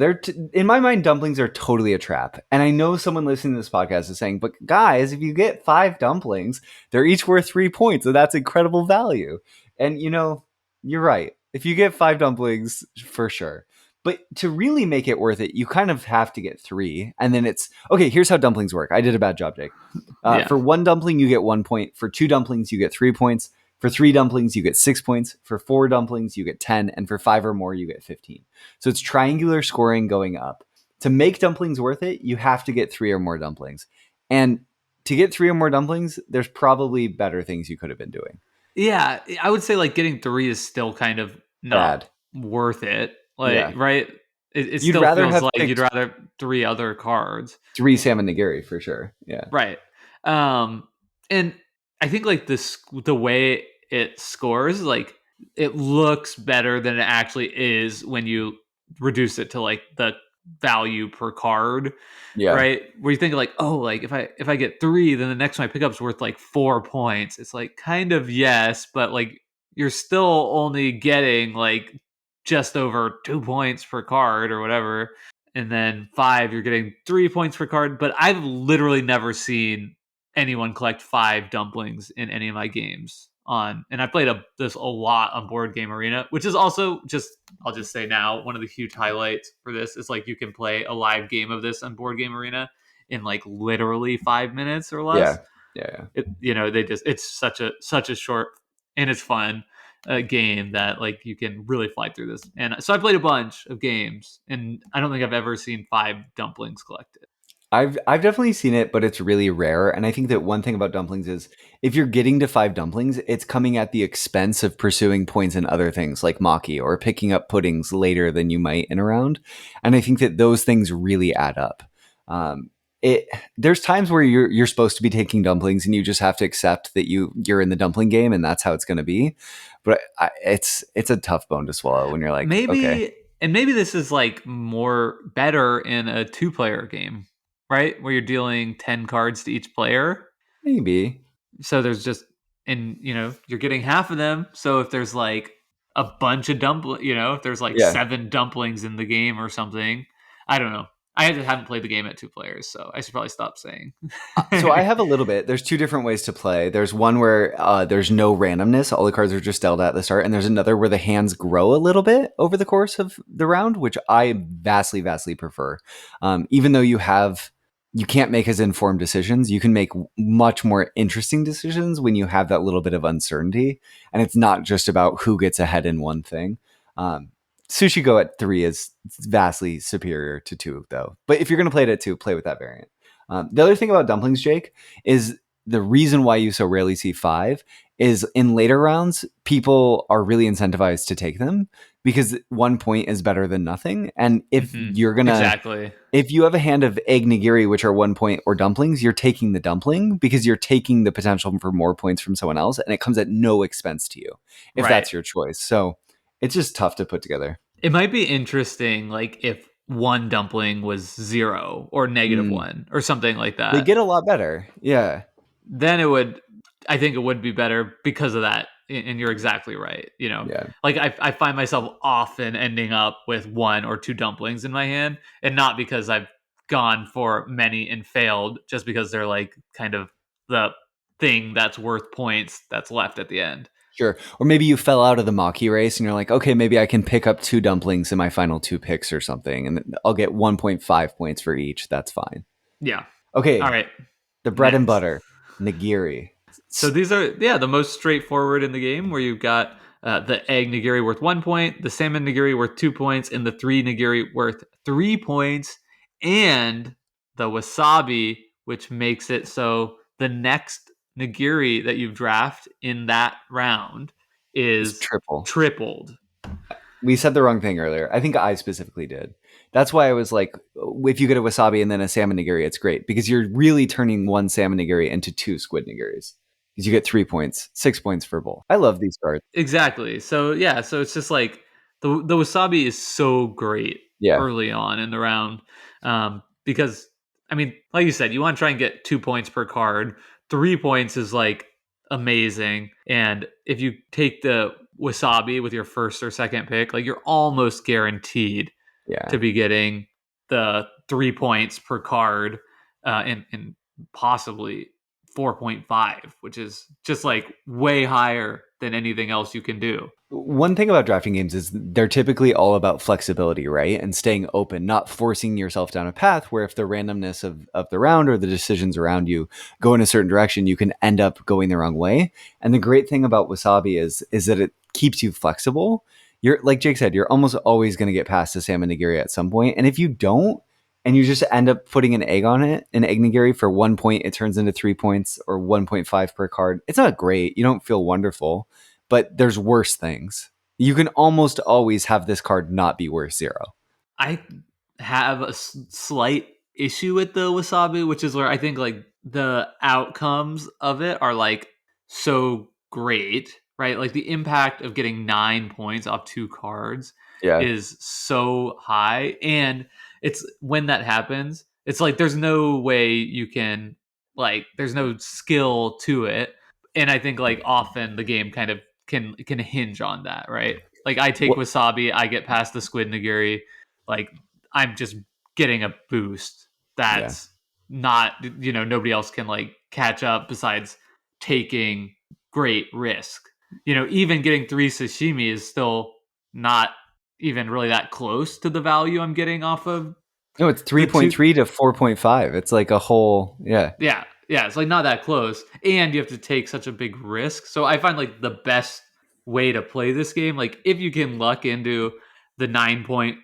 In my mind, dumplings are totally a trap. And I know someone listening to this podcast is saying, but guys, if you get five dumplings, they're each worth 3 points. So that's incredible value. And you're right. If you get five dumplings, for sure. But to really make it worth it, you kind of have to get three. And then it's okay. Here's how dumplings work. I did a bad job, Jake. Yeah. For one dumpling, you get 1 point. For two dumplings, you get 3 points. For three dumplings, you get 6 points. For four dumplings, you get 10. And for five or more, you get 15. So it's triangular scoring going up. To make dumplings worth it, you have to get three or more dumplings. And to get three or more dumplings, there's probably better things you could have been doing. Yeah, I would say like getting three is still kind of not Bad. worth it. Like, Yeah. right? It You'd still rather feels have like you'd picked rather three other cards. three salmon nigiri for sure. Yeah. Right. And I think like the way it scores, like it looks better than it actually is when you reduce it to like the value per card, Yeah. right? Where you think like, oh, like if I get three, then the next one I pick up is worth like 4 points. It's like kind of yes, but like you're still only getting like just over 2 points per card or whatever. And then five, you're getting 3 points per card. But I've literally never seen anyone collect five dumplings in any of my games on, and I played this a lot on Board Game Arena, which is also just, I'll just say now, one of the huge highlights for this is like you can play a live game of this on Board Game Arena in like literally 5 minutes or less. Yeah. Yeah. They just, it's such a short and it's fun game that like you can really fly through this. And so I played a bunch of games, and I don't think I've ever seen five dumplings collected. I've definitely seen it, but it's really rare. And I think that one thing about dumplings is if you're getting to five dumplings, it's coming at the expense of pursuing points in other things like maki or picking up puddings later than you might in a round. And I think that those things really add up. Um, it there's times where you're supposed to be taking dumplings and you just have to accept that you're in the dumpling game and that's how it's going to be. But it's a tough bone to swallow when you're like, okay, Maybe this is like more better in a two-player game, right? Where you're dealing 10 cards to each player. maybe, So there's just, and you're getting half of them. So if there's like a bunch of if there's like yeah. seven dumplings in the game or something, I don't know. I just haven't played the game at two players, so I should probably stop saying. So I have a little bit. There's two different ways to play. There's one where there's no randomness. All the cards are just dealt at the start. And there's another where the hands grow a little bit over the course of the round, which I vastly, vastly prefer. Even though you can't make as informed decisions, you can make much more interesting decisions when you have that little bit of uncertainty. And it's not just about who gets ahead in one thing. Um, Sushi Go at three is vastly superior to two, though. But if you're going to play it at two, play with that variant. The other thing about dumplings, Jake, is the reason why you so rarely see five is in later rounds, people are really incentivized to take them because 1 point is better than nothing. And Exactly. if you have a hand of egg nigiri, which are 1 point, or dumplings, you're taking the dumpling because you're taking the potential for more points from someone else. And it comes at no expense to you if Right. that's your choice. So it's just tough to put together. It might be interesting, like if one dumpling was zero or negative Mm. one or something like They that. get a lot better. Yeah. Then I think it would be better because of that. And you're exactly right. Yeah. Like I find myself often ending up with one or two dumplings in my hand, and not because I've gone for many and failed just because they're like kind of the thing that's worth points that's left at the end. Sure. Or maybe you fell out of the Maki race and you're like, okay, maybe I can pick up 2 dumplings in my final 2 picks or something, and I'll get 1.5 points for each. That's fine. Yeah. All Okay, right. the bread and Next. butter, nigiri. So these are, yeah, the most straightforward in the game, where you've got the egg nigiri worth 1 point, the salmon nigiri worth 2 points, and the three nigiri worth 3 points, and the wasabi, which makes it so the next nigiri that you draft in that round It's is triple. tripled. We said the wrong thing earlier. I think I specifically did. That's why I was like, if you get a wasabi and then a salmon nigiri, it's great because you're really turning one salmon nigiri into 2 squid nigiris because you get 3 points, 6 points for both. I love these cards. Exactly. So yeah, so it's just like the wasabi is so great Yeah, early on in the round, because I mean, like you said, you want to try and get 2 points per card. 3 points is like amazing, and if you take the wasabi with your first or second pick, like you're almost guaranteed yeah. to be getting the 3 points per card, and possibly 4.5, which is just like way higher than anything else you can do. One thing about drafting games is they're typically all about flexibility, right? And staying open, not forcing yourself down a path where if the randomness of the round or the decisions around you go in a certain direction, you can end up going the wrong way. And the great thing about wasabi is that it keeps you flexible. You're like Jake said, you're almost always going to get past the salmon nigiri at some point. And if you don't, and you just end up putting an egg on it, an egg nigiri for 1 point, it turns into 3 points or 1.5 per card. It's not great. You don't feel wonderful, but there's worse things. You can almost always have this card not be worth 0. I have a slight issue with the wasabi, which is where I think like the outcomes of it are like so great, right? Like the impact of getting 9 points off two cards Yeah. is so high. And it's when that happens, it's like there's no way you can, like, there's no skill to it. And I think like often the game kind of can hinge on that, right? Like I take Well, wasabi, I get past the squid nigiri, like I'm just getting a boost yeah. that's not, nobody else can like catch up besides taking great risk. Even getting three sashimi is still not even really that close to the value I'm getting off of No, it's the two. 3.3 to 4.5. It's like a whole, yeah. Yeah, it's like not that close, and you have to take such a big risk. So I find like the best way to play this game, like if you can luck into the 9 point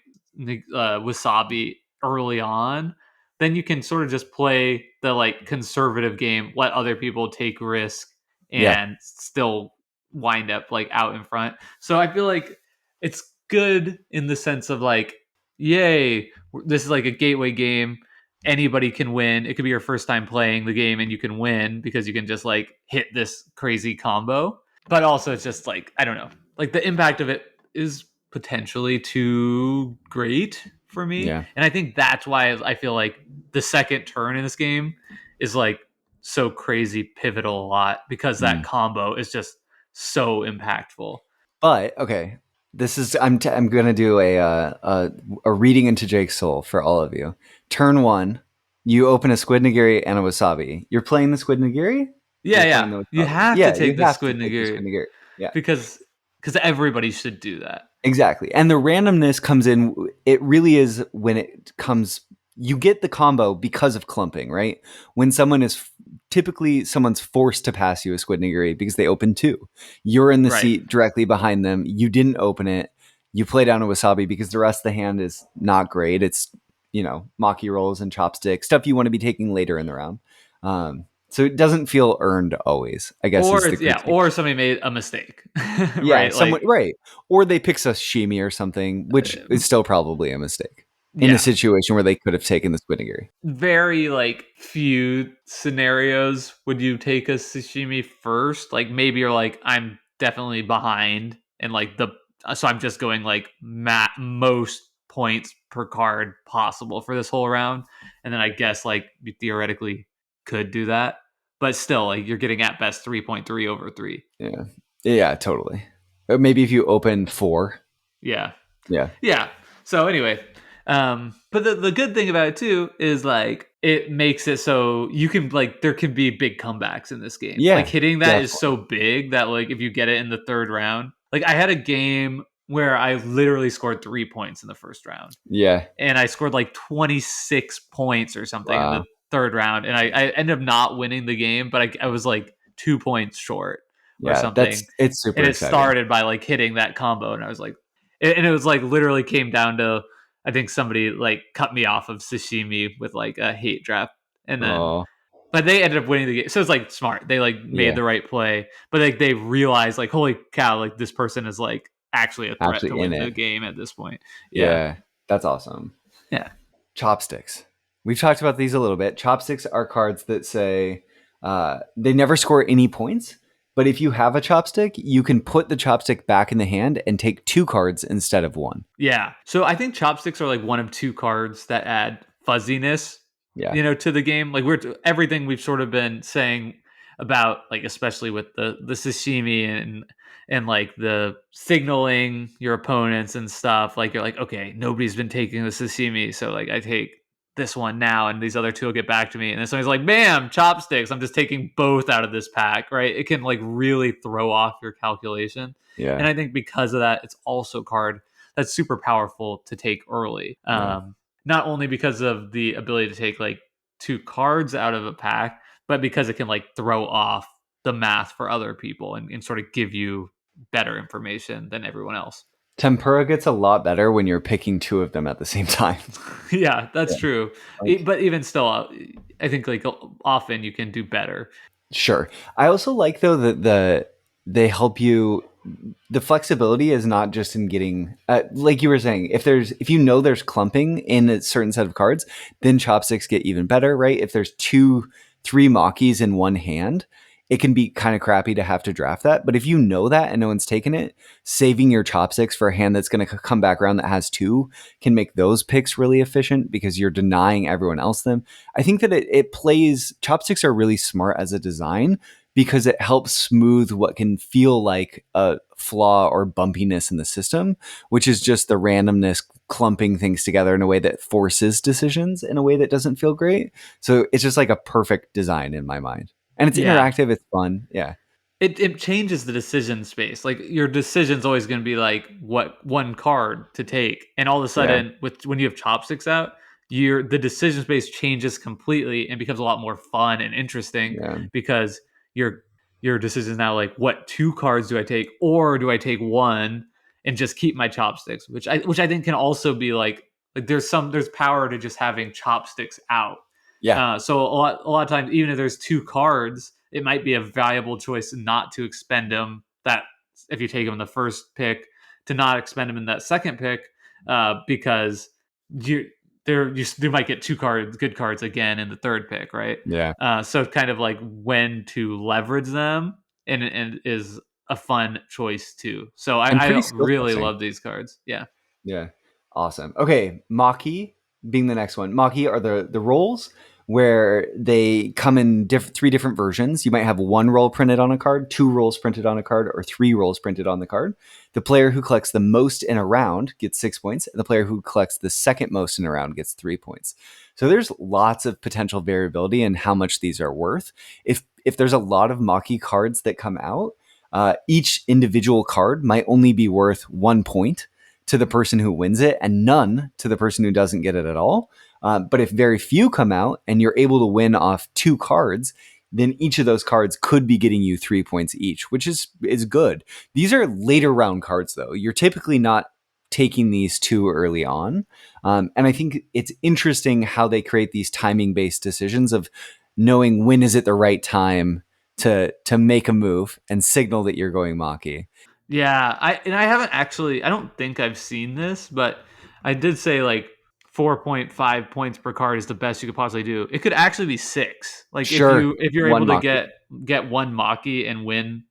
wasabi early on, then you can sort of just play the like conservative game, let other people take risk, Yeah. and still wind up like out in front. So I feel like it's good in the sense of like, yay, this is like a gateway game, anybody can win. It could be your first time playing the game and you can win because you can just like hit this crazy combo. But also it's just like, I don't know. Like the impact of it is potentially too great for me. Yeah. And I think that's why I feel like the second turn in this game is like so crazy pivotal a lot, because that Mm. combo is just so impactful. But okay, this is I'm gonna do a reading into Jake's soul for all of you. Turn 1, you open a squid nigiri and a wasabi. You're playing the squid nigiri. Yeah, You're playing yeah. the You wasabi. have to Yeah, you take the have to squid take the nigiri squid nigiri. Yeah. because everybody should do that. Exactly. And the randomness comes in. It really is when it comes, you get the combo because of clumping, right? When typically someone's forced to pass you a squid nigiri because they open 2. You're in the Right. seat directly behind them. You didn't open it. You play down a wasabi because the rest of the hand is not great. It's, maki rolls and chopsticks, stuff you want to be taking later in the round. So it doesn't feel earned always, I guess Or is the it's, yeah, critique. or somebody made a mistake. Yeah, Right? someone Like, right. Or they pick sashimi or something, which is still probably a mistake in a yeah, situation where they could have taken the squid nigiri. very like few scenarios would you take a sashimi first. Like maybe you're like, I'm definitely behind, and like so I'm just going like most points per card possible for this whole round, and then I guess like you theoretically could do that, but still like you're getting at best 3.3 over 3. Yeah. Yeah, totally. Maybe if you open 4. Yeah. Yeah. Yeah. So anyway, But the good thing about it too is like it makes it so you can like there can be big comebacks in this game. Like Yeah, hitting that is definitely. so big that like if you get it in the third round, like I had a game where I literally scored 3 points in the first round, Yeah. and I scored like 26 points or something in the Wow. third round, and I ended up not winning the game, but I was like 2 points short or Yeah, something, it's and super it exciting. started by like hitting that combo, and I was like, and it was like literally came down to I think somebody like cut me off of sashimi with like a hate draft, and then Oh, but they ended up winning the game. So it's like smart. They like made yeah, the right play, but like they realized like holy cow, like this person is like actually a threat to actually in win the it. game at this point. Yeah, Yeah, that's awesome. yeah, Chopsticks. We've talked about these a little bit. Chopsticks are cards that say they never score any points, but if you have a chopstick, you can put the chopstick back in the hand and take two cards instead of one. yeah. So I think chopsticks are like one of two cards that add fuzziness, Yeah, you know, to the game. Like everything we've sort of been saying about, like especially with the sashimi and like the signaling your opponents and stuff. Like you're like, okay, nobody's been taking the sashimi, so like I take this one now, and these other two will get back to me. And then somebody's like, bam, chopsticks. I'm just taking both out of this pack, right? It can like really throw off your calculation. yeah, And I think because of that, it's also a card that's super powerful to take early. yeah. Not only because of the ability to take like two cards out of a pack, but because it can like throw off the math for other people and sort of give you better information than everyone else. Tempura gets a lot better when you're picking two of them at the same time. Yeah, that's Yeah. true. Like, But even still, I think like often you can do better. sure. I also like though that they help you. The flexibility is not just in getting, like you were saying, if you know there's clumping in a certain set of cards, then chopsticks get even better, right? If there's three Makis in one hand, it can be kind of crappy to have to draft that. But if you know that and no one's taken it, saving your chopsticks for a hand that's going to come back around that has two can make those picks really efficient because you're denying everyone else them. I think that it plays, chopsticks are really smart as a design because it helps smooth what can feel like a flaw or bumpiness in the system, which is just the randomness clumping things together in a way that forces decisions in a way that doesn't feel great. So it's just like a perfect design in my mind. And it's Yeah, interactive, it's fun. Yeah. it changes the decision space. Like your decision's always going to be like what one card to take, and all of a Yeah. sudden, with when you have chopsticks out, the decision space changes completely and becomes a lot more fun and interesting Yeah. because your your decision is now like what two cards do I take, or do I take one and just keep my chopsticks, which I think can also be like there's power to just having chopsticks out. Yeah. So a lot of times, even if there's two cards, it might be a valuable choice not to expend them. That if you take them in the first pick, to not expend them in that second pick, because you you might get good cards again in the third pick, right? Yeah. So kind of like when to leverage them, and is a fun choice too. So And pretty I skill really testing. love these cards. Yeah, Yeah. Awesome. Okay, Maki being the next one. Maki are the roles where they come in three different versions. You might have one roll printed on a card, two rolls printed on a card, or three rolls printed on the card. The player who collects the most in a round gets 6 points, and the player who collects the second most in a round gets 3 points. So there's lots of potential variability in how much these are worth. If there's a lot of Maki cards that come out, each individual card might only be worth 1 point to the person who wins it and none to the person who doesn't get it at all. But if very few come out and you're able to win off two cards, then each of those cards could be getting you 3 points each, which is good. These are later round cards, though. You're typically not taking these too early on. And I think it's interesting how they create these timing based decisions of knowing when is it the right time to make a move and signal that you're going Maki. yeah. I haven't actually. I don't think I've seen this, but I did say like 4.5 points per card is the best you could possibly do. It could actually be six. Like Sure, if you're one able to Maki. get one Maki and win,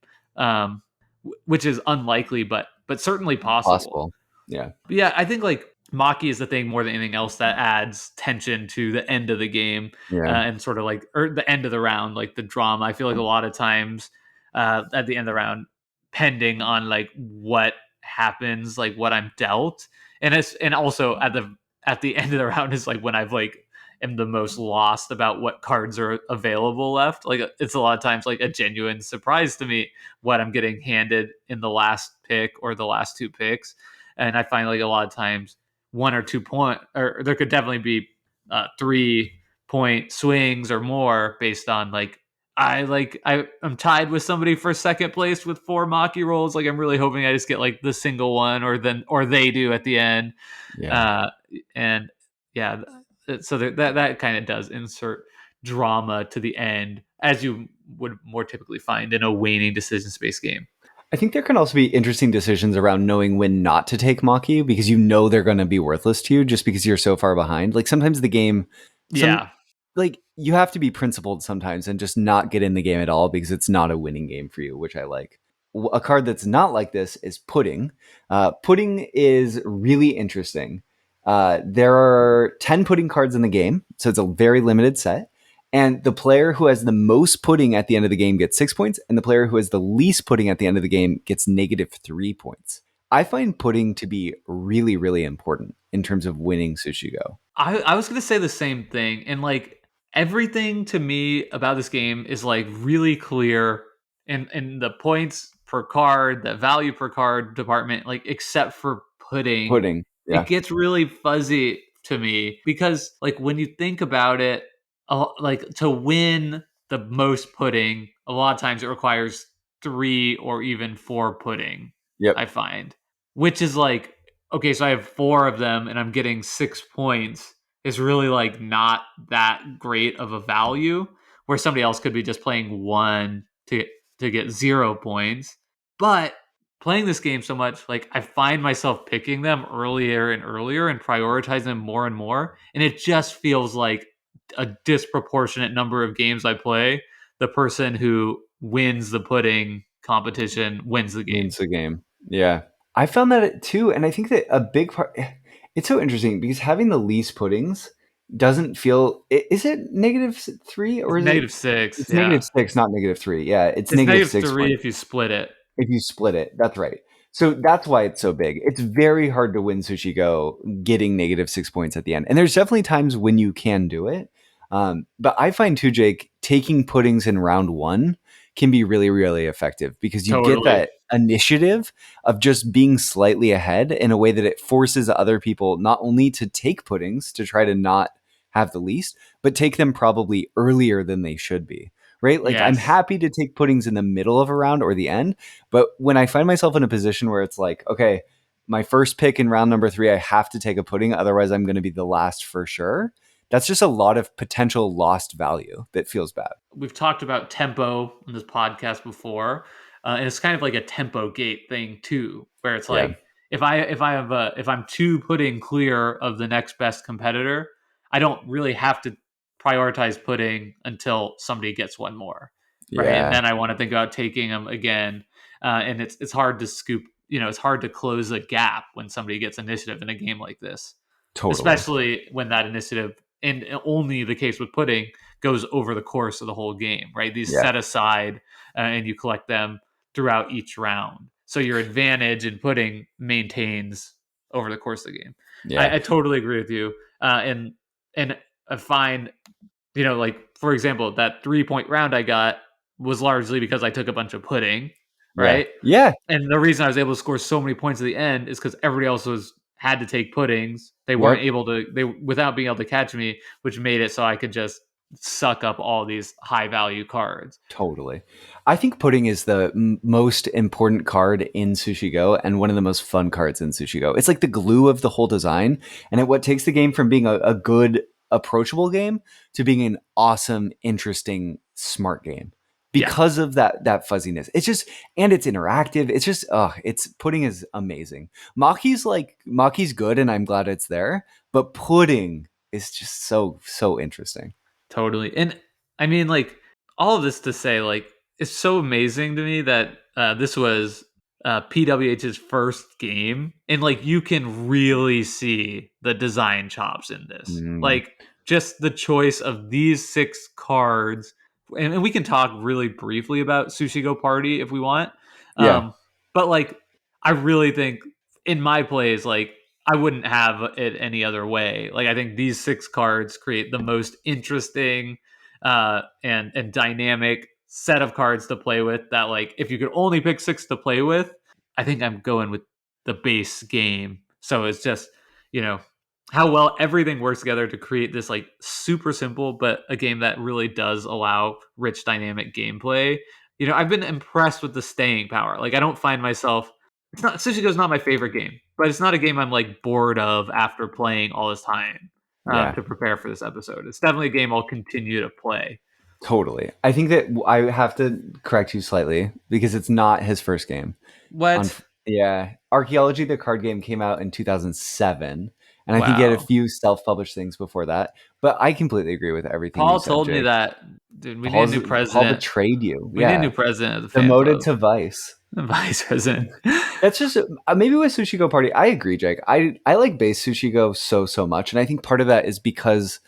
which is unlikely, but certainly possible. Possible. Yeah. But yeah, I think like Maki is the thing more than anything else that adds tension to the end of the game, Yeah. and sort of like or the end of the round, like the drama. I feel like a lot of times at the end of the round, pending on like what happens, like what I'm dealt, and also at the at the end of the round is like when I've like am the most lost about what cards are available left. Like it's a lot of times like a genuine surprise to me what I'm getting handed in the last pick or the last two picks. And I find like a lot of times 1 or 2 point, or there could definitely be 3 point swings or more based on like I'm tied with somebody for second place with 4 Maki rolls. Like I'm really hoping I just get like the single one, or they do at the end. Yeah. Uh, and yeah, so that kind of does insert drama to the end, as you would more typically find in a waning decision space game. I think there can also be interesting decisions around knowing when not to take Maki because you know they're going to be worthless to you just because you're so far behind. Like sometimes the game, some Yeah, like you have to be principled sometimes and just not get in the game at all because it's not a winning game for you, which I like. A card that's not like this is Pudding. Pudding is really interesting. There are 10 Pudding cards in the game, so it's a very limited set. And the player who has the most pudding at the end of the game gets 6 points, and the player who has the least pudding at the end of the game gets -3 points. I find pudding to be really, really important in terms of winning Sushi Go. I was gonna say the same thing, and like everything to me about this game is like really clear in the points per card, the value per card department, like except for pudding. Pudding, It yeah, gets really fuzzy to me because like when you think about it, like to win the most pudding, a lot of times it requires 3 or even 4 pudding. yep, I find, which is like okay, so I have 4 of them and I'm getting 6 points is really like not that great of a value. Where somebody else could be just playing one to get 0 points. But playing this game so much, like I find myself picking them earlier and earlier and prioritizing them more and more. And it just feels like a disproportionate number of games I play, the person who wins the pudding competition wins the game. wins the game. Yeah, I found that too, and I think that a big part. It's so interesting because having the least puddings doesn't feel. Is it -3 or It's is it? -6, It's yeah. -6, not -3. Yeah, it's It's negative negative six three points. if you split it. If you split it, that's right. So that's why it's so big. It's very hard to win Sushi Go getting -6 points at the end. And there's definitely times when you can do it. But I find too, Jake, taking puddings in round one can be really, really effective because you get Totally. that initiative of just being slightly ahead in a way that it forces other people not only to take puddings to try to not have the least, but take them probably earlier than they should be. Right? Like I'm Yes. happy to take puddings in the middle of a round or the end, but when I find myself in a position where it's like, okay, my first pick in round number 3, I have to take a pudding, otherwise I'm going to be the last for sure. That's just a lot of potential lost value that feels bad. We've talked about tempo in this podcast before, and it's kind of like a tempo gate thing too, where it's Yeah, like if I'm two putting clear of the next best competitor, I don't really have to prioritize putting until somebody gets one more, right? And yeah, then I want to think about taking them again, and it's hard to scoop. It's hard to close a gap when somebody gets initiative in a game like this, totally. especially when that initiative, and only the case with pudding, goes over the course of the whole game, right? These Yeah, set aside and you collect them throughout each round. So your advantage in pudding maintains over the course of the game. yeah, I totally agree with you. And I find, like for example, that 3 point round I got was largely because I took a bunch of pudding, yeah, right? yeah. And the reason I was able to score so many points at the end is because everybody else was had to take puddings. They weren't Yep. able to they without being able to catch me, which made it so I could just suck up all these high value cards. Totally. I think pudding is the most important card in Sushi Go and one of the most fun cards in Sushi Go. It's like the glue of the whole design and what takes the game from being a good, approachable game to being an awesome, interesting, smart game Yeah, because of that fuzziness. It's just and it's interactive. It's just it's pudding is amazing. Maki's good and I'm glad it's there, but pudding is just so interesting. totally. And I mean, like, all of this to say, like, it's so amazing to me that this was PWH's first game. And, like, you can really see the design chops in this. Mm, Like, just the choice of these 6 cards. And we can talk really briefly about Sushi Go Party if we want. yeah. But, like, I really think in my plays, like, I wouldn't have it any other way. Like I think these 6 cards create the most interesting and dynamic set of cards to play with. That like if you could only pick 6 to play with, I think I'm going with the base game. So it's just you know how well everything works together to create this like super simple but a game that really does allow rich dynamic gameplay. I've been impressed with the staying power. Like I don't find myself it's not Sushi Go is not my favorite game, but it's not a game I'm like bored of after playing all this time Yeah. to prepare for this episode. It's definitely a game I'll continue to play. Totally. I think that I have to correct you slightly because it's not his first game. On What? Yeah, Archaeology the card game came out in 2007, and I think he had a Wow. few self-published things before that. But I completely agree with everything you Paul said, told me Jake. that, dude. We need a new Paul president. betrayed you. We need a new Yeah, president of the fan demoted club, to Vice. vice president. That's just maybe with Sushi Go Party. I agree, Jake. I like base Sushi Go so much, and I think part of that is because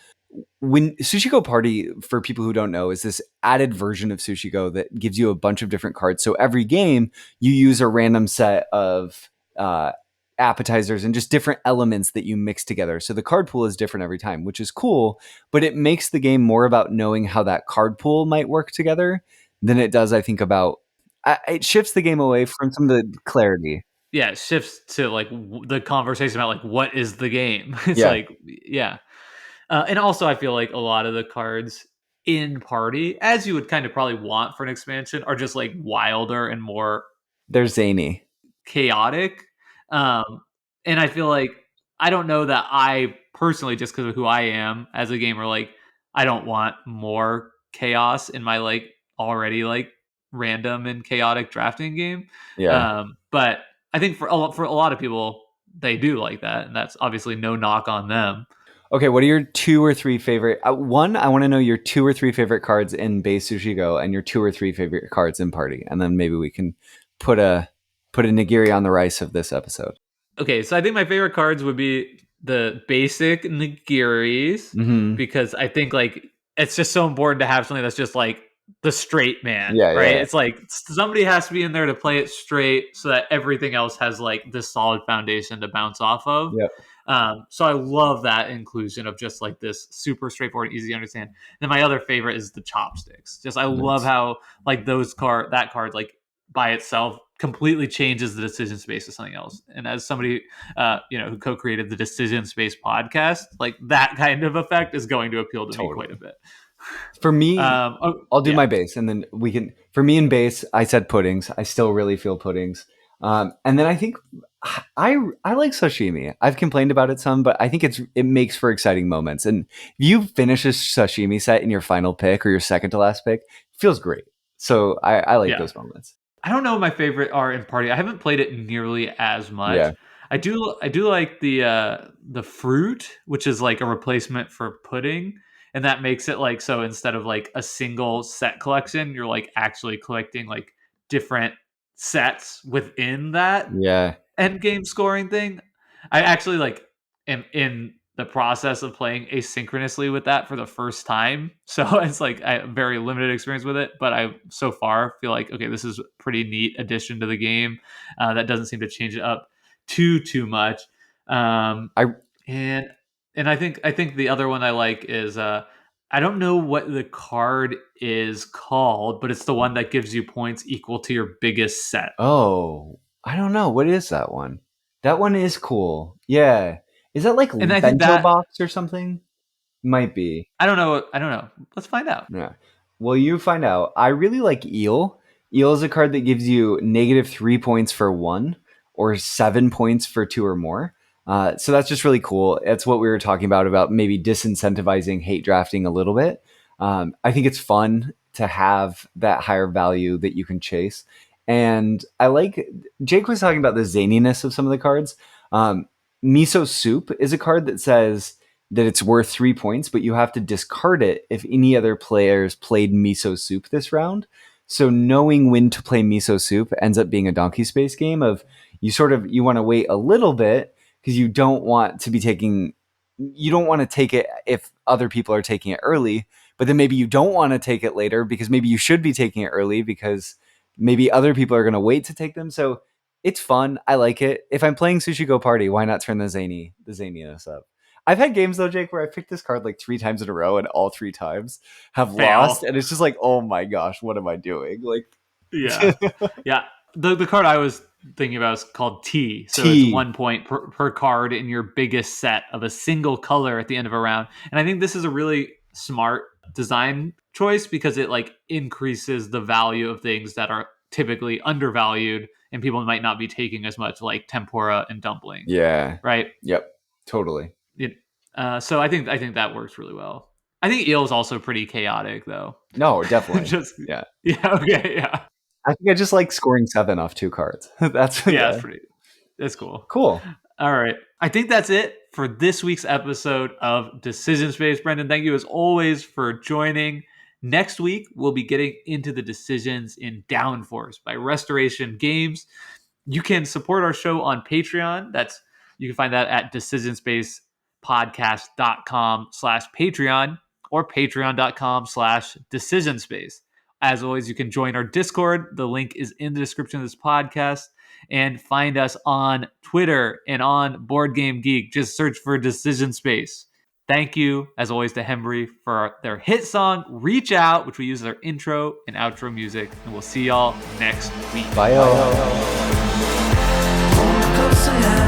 when Sushi Go Party, for people who don't know, is this added version of Sushi Go that gives you a bunch of different cards. So every game, you use a random set of uh, appetizers and just different elements that you mix together. So the card pool is different every time, which is cool, but it makes the game more about knowing how that card pool might work together than it does, I think, about. It shifts the game away from some of the clarity. Yeah, it shifts to like the conversation about like what is the game. It's Yeah, like yeah, and also I feel like a lot of the cards in party, as you would kind of probably want for an expansion, are just like wilder and more they're zany. chaotic. Um, and I feel like I don't know that I personally, just because of who I am as a gamer, like I don't want more chaos in my like already like random and chaotic drafting game. Yeah. But I think for a lot of people, they do like that, and that's obviously no knock on them. Okay, what are your two or three favorite? One, I want to know your two or three favorite cards in base Sushi Go, and your two or three favorite cards in Party, and then maybe we can put a put a nigiri on the rice of this episode. Okay, so I think my favorite cards would be the basic Nigiris Mm-hmm. because I think like it's just so important to have something that's just like the straight man, Yeah, right? yeah, It's like somebody has to be in there to play it straight so that everything else has like this solid foundation to bounce off of. yeah. So I love that inclusion of just like this super straightforward, easy to understand. Then my other favorite is the chopsticks. Just I love Nice, how like that card like by itself completely changes the decision space to something else. And as somebody who co-created the Decision Space podcast, like that kind of effect is going to appeal to me quite a totally. bit. For me, I'll do Yeah, my base, and then we can. For me in base, I said puddings. I still really feel puddings. And then I think I like sashimi. I've complained about it some, but I think it makes for exciting moments. And if you finish a sashimi set in your final pick or your second to last pick, it feels great. So I like yeah. those moments. I don't know what my favorite are in party. I haven't played it nearly as much. Yeah, I do like the fruit, which is like a replacement for pudding, and that makes it like so instead of like a single set collection, you're like actually collecting like different sets within that yeah, end game scoring thing. I actually like am in the process of playing asynchronously with that for the first time. So it's like I have very limited experience with it, but I so far feel like okay, this is a pretty neat addition to the game that doesn't seem to change it up too much. Um, I and and I think the other one I like is I don't know what the card is called, but it's the one that gives you points equal to your biggest set. I don't know what is that one. That one is cool. Yeah, is that like And I think bento that box or something? Might be. I don't know. I don't know. Let's find out. Yeah. Well, you find out. I really like Eel. Eel is a card that gives you -3 points for one or 7 points for two or more. So that's just really cool. It's what we were talking about maybe disincentivizing hate drafting a little bit. I think it's fun to have that higher value that you can chase. And I like Jake was talking about the zaniness of some of the cards. Um, Miso Soup is a card that says that it's worth 3 points, but you have to discard it if any other players played Miso Soup this round. So knowing when to play Miso Soup ends up being a donkey space game of you want to wait a little bit because you don't want to be taking you don't want to take it if other people are taking it early, but then maybe you don't want to take it later because maybe you should be taking it early because maybe other people are going to wait to take them. So It's fun. I like it. If I'm playing Sushi Go Party, why not turn the zaniness up? I've had games though, Jake, where I picked this card like 3 times in a row, and all 3 times have lost, Fail. and it's just like, oh my gosh, what am I doing? Like Yeah. Yeah. The card I was thinking about is called T. So it's T. 1 point per card in your biggest set of a single color at the end of a round. And I think this is a really smart design choice because it like increases the value of things that are typically undervalued and people might not be taking as much, like tempura and dumpling, Yeah. right? Yep. Totally. So I think that works really well. I think eel is also pretty chaotic though. No, definitely. Just Yeah. yeah, okay, yeah. I think I just like scoring 7 off 2 cards. That's Yeah, yeah. that's cool. Cool. All right. I think that's it for this week's episode of Decision Space. Brendan, thank you as always for joining. Next week, we'll be getting into the decisions in Downforce by Restoration Games. You can support our show on Patreon. You can find that at decisionspacepodcast.com/Patreon or patreon.com/decisionspace. As always, you can join our Discord. The link is in the description of this podcast. And find us on Twitter and on Board Game Geek. Just search for Decision Space. Thank you, as always, to Hembry for their hit song, Reach Out, which we use as our intro and outro music. And we'll see y'all next week. Bye. Close enough.